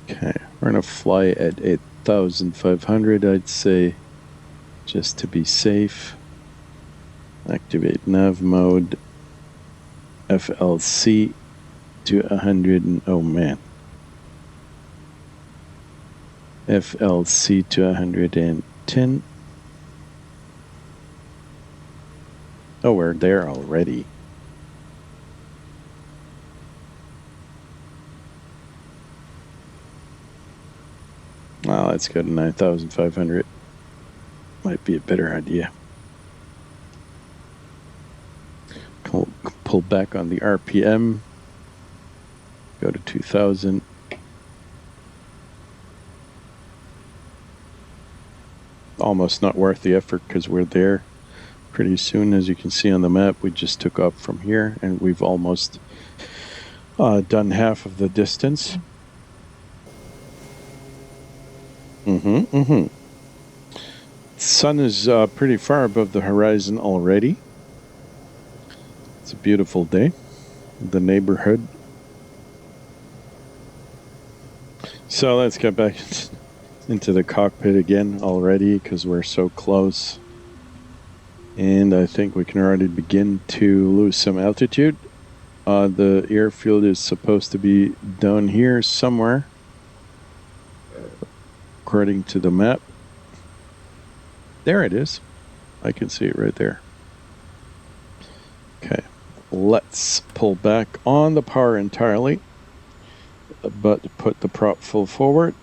A: Okay, we're going to fly at 8,500, I'd say, just to be safe. Activate nav mode. FLC to 100 and, oh man. FLC to 110. Oh, we're there already. Well, let's go to 9,500. Might be a better idea. Pull back on the RPM. Go to 2,000. Almost not worth the effort because we're there pretty soon. As you can see on the map, we just took off from here and we've almost done half of the distance. Sun is pretty far above the horizon already. It's a beautiful day. The neighborhood. So let's get back into the cockpit again already because we're so close. And I think we can already begin to lose some altitude. The airfield is supposed to be down here somewhere, according to the map. There it is. I can see it right there. Okay, let's pull back on the power entirely, but put the prop full forward.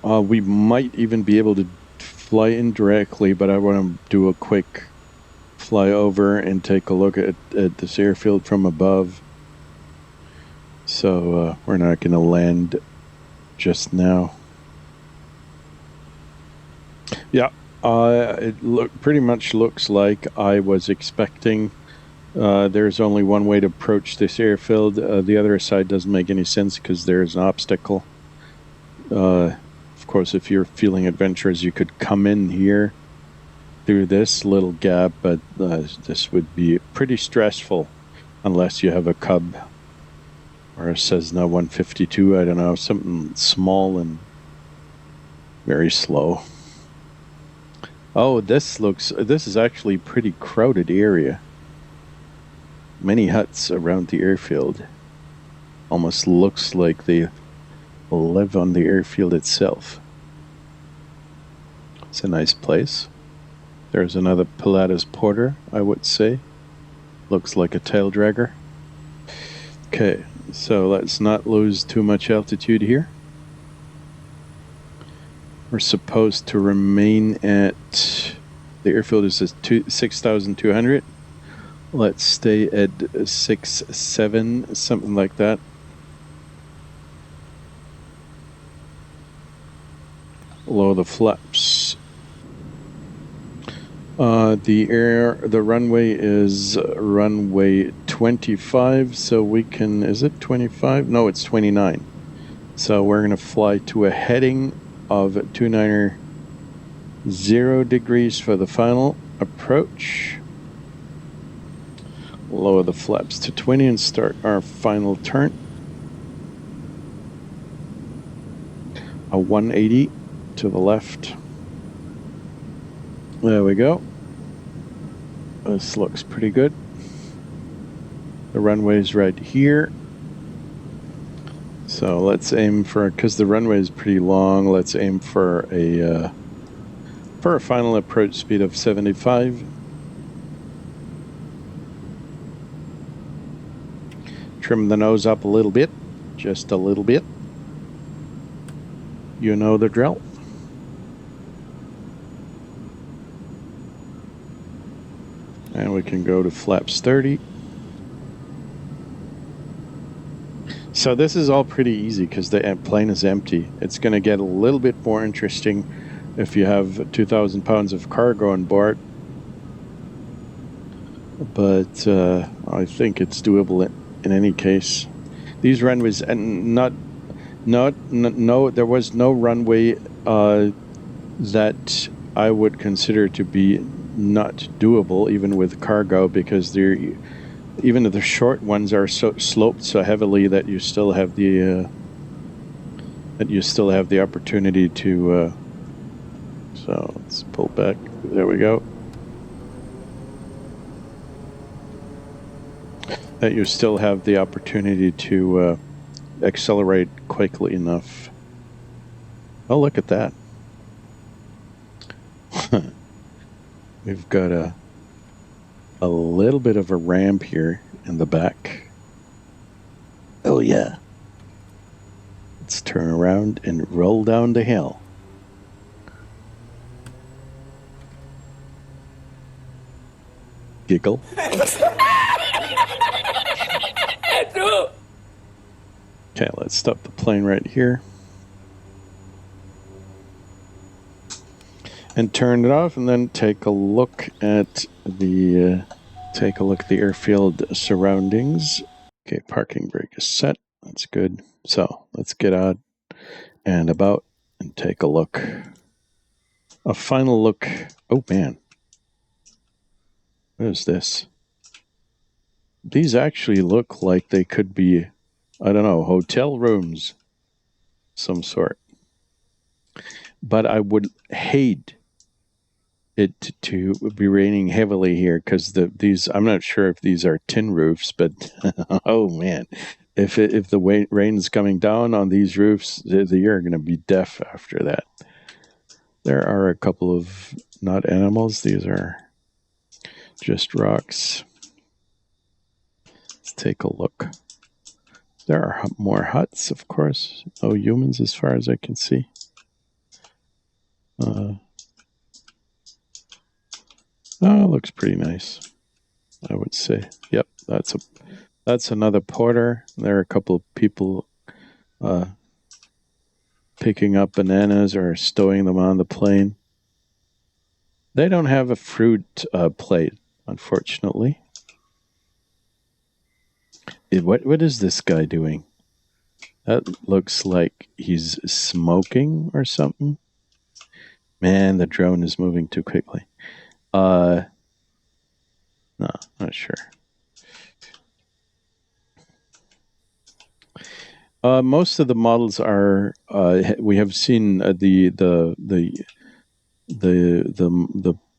A: We might even be able to fly in directly, but I want to do a quick fly over and take a look at this airfield from above. So we're not going to land just now. Yeah, it pretty much looks like I was expecting. There's only one way to approach this airfield. The other side doesn't make any sense because there's an obstacle. Of course, if you're feeling adventurous, you could come in here through this little gap, but this would be pretty stressful unless you have a cub. Or a Cessna 152, I don't know, something small and very slow. Oh, this is actually a pretty crowded area. Many huts around the airfield. Almost looks like they live on the airfield itself. It's a nice place. There's another Pilatus Porter, I would say. Looks like a tail dragger. Okay, so let's not lose too much altitude here. We're supposed to remain at, the airfield is at 6,200. Let's stay at 6,700, something like that. Lower the flaps. The runway is runway 25, so we can, is it 25? No, it's 29. So we're going to fly to a heading of 290 degrees for the final approach. Lower the flaps to 20 and start our final turn. A 180 to the left. There we go. This looks pretty good. The runway's right here. So let's aim for, because the runway is pretty long, let's aim for a final approach speed of 75. Trim the nose up a little bit, just a little bit. You know the drill. And we can go to flaps 30. So this is all pretty easy because the plane is empty. It's going to get a little bit more interesting if you have 2,000 pounds of cargo on board. But I think it's doable in any case. These runways, and no, there was no runway that I would consider to be not doable, even with cargo, because they're, even the short ones are so sloped so heavily that you still have the opportunity to. So let's pull back. There we go. That you still have the opportunity to accelerate quickly enough. Oh, look at that. We've got a little bit of a ramp here in the back. Oh yeah. Let's turn around and roll down the hill. Giggle. Okay, let's stop the plane right here. And turn it off, and then take a look at the airfield surroundings. Okay, parking brake is set. That's good. So let's get out and about and take a look. A final look. Oh man, what is this? These actually look like they could be, I don't know, hotel rooms, some sort. But I would hate it to be raining heavily here, because these, I'm not sure if these are tin roofs, but oh man, if the rain's coming down on these roofs, you're going to be deaf after that. There are a couple of not animals; these are just rocks. Let's take a look. There are more huts, of course. No humans, as far as I can see. Oh, looks pretty nice, I would say. Yep, that's another porter. There are a couple of people picking up bananas or stowing them on the plane. They don't have a fruit plate, unfortunately. What is this guy doing? That looks like he's smoking or something. Man, the drone is moving too quickly. No, not sure. Most of the models are. We have seen the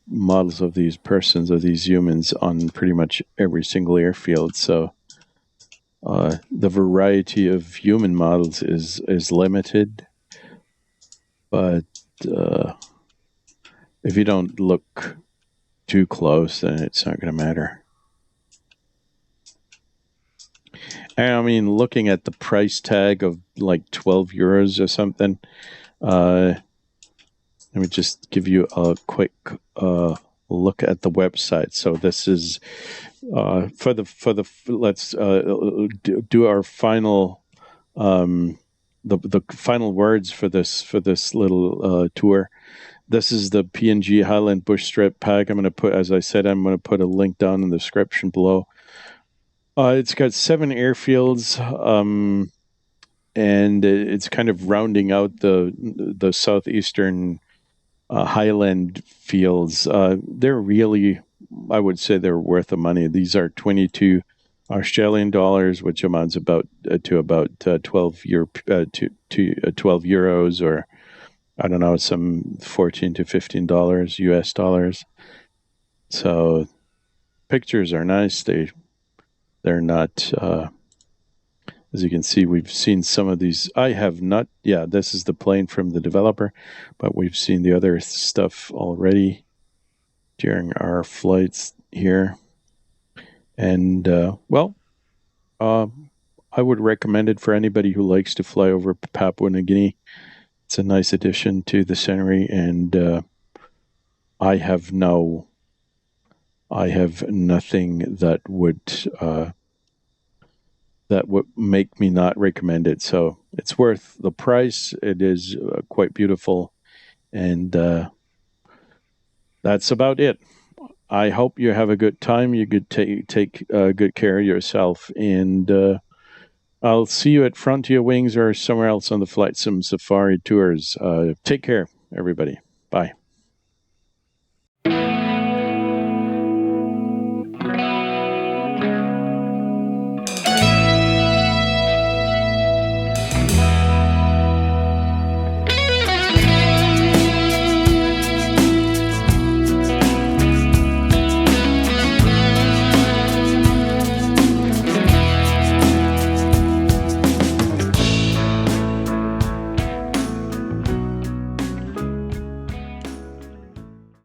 A: models of these persons, of these humans, on pretty much every single airfield. So the variety of human models is limited, but if you don't look too close, then it's not going to matter. And I mean, looking at the price tag of like 12 euros or something, let me just give you a quick look at the website. So this is let's do our final the final words for this little tour. This is the PNG Highland Bush Strip pack. I'm going to put, as I said, I'm going to put a link down in the description below. It's got 7 airfields, and it's kind of rounding out the southeastern Highland fields. They're really, I would say, they're worth the money. These are 22 Australian dollars, which amounts about to about 12 euros, or I don't know, some $14 to $15 US dollars. So pictures are nice. They're not, as you can see, we've seen some of these. I have not, yeah, this is the plane from the developer, but we've seen the other stuff already during our flights here. And, I would recommend it for anybody who likes to fly over Papua New Guinea. It's a nice addition to the scenery, and I have nothing that would make me not recommend it. So it's worth the price. It is quite beautiful, and that's about it. I hope you have a good time. You could take good care of yourself, and I'll see you at FrontierWings or somewhere else on the Flight Sim Safari tours. Take care, everybody. Bye.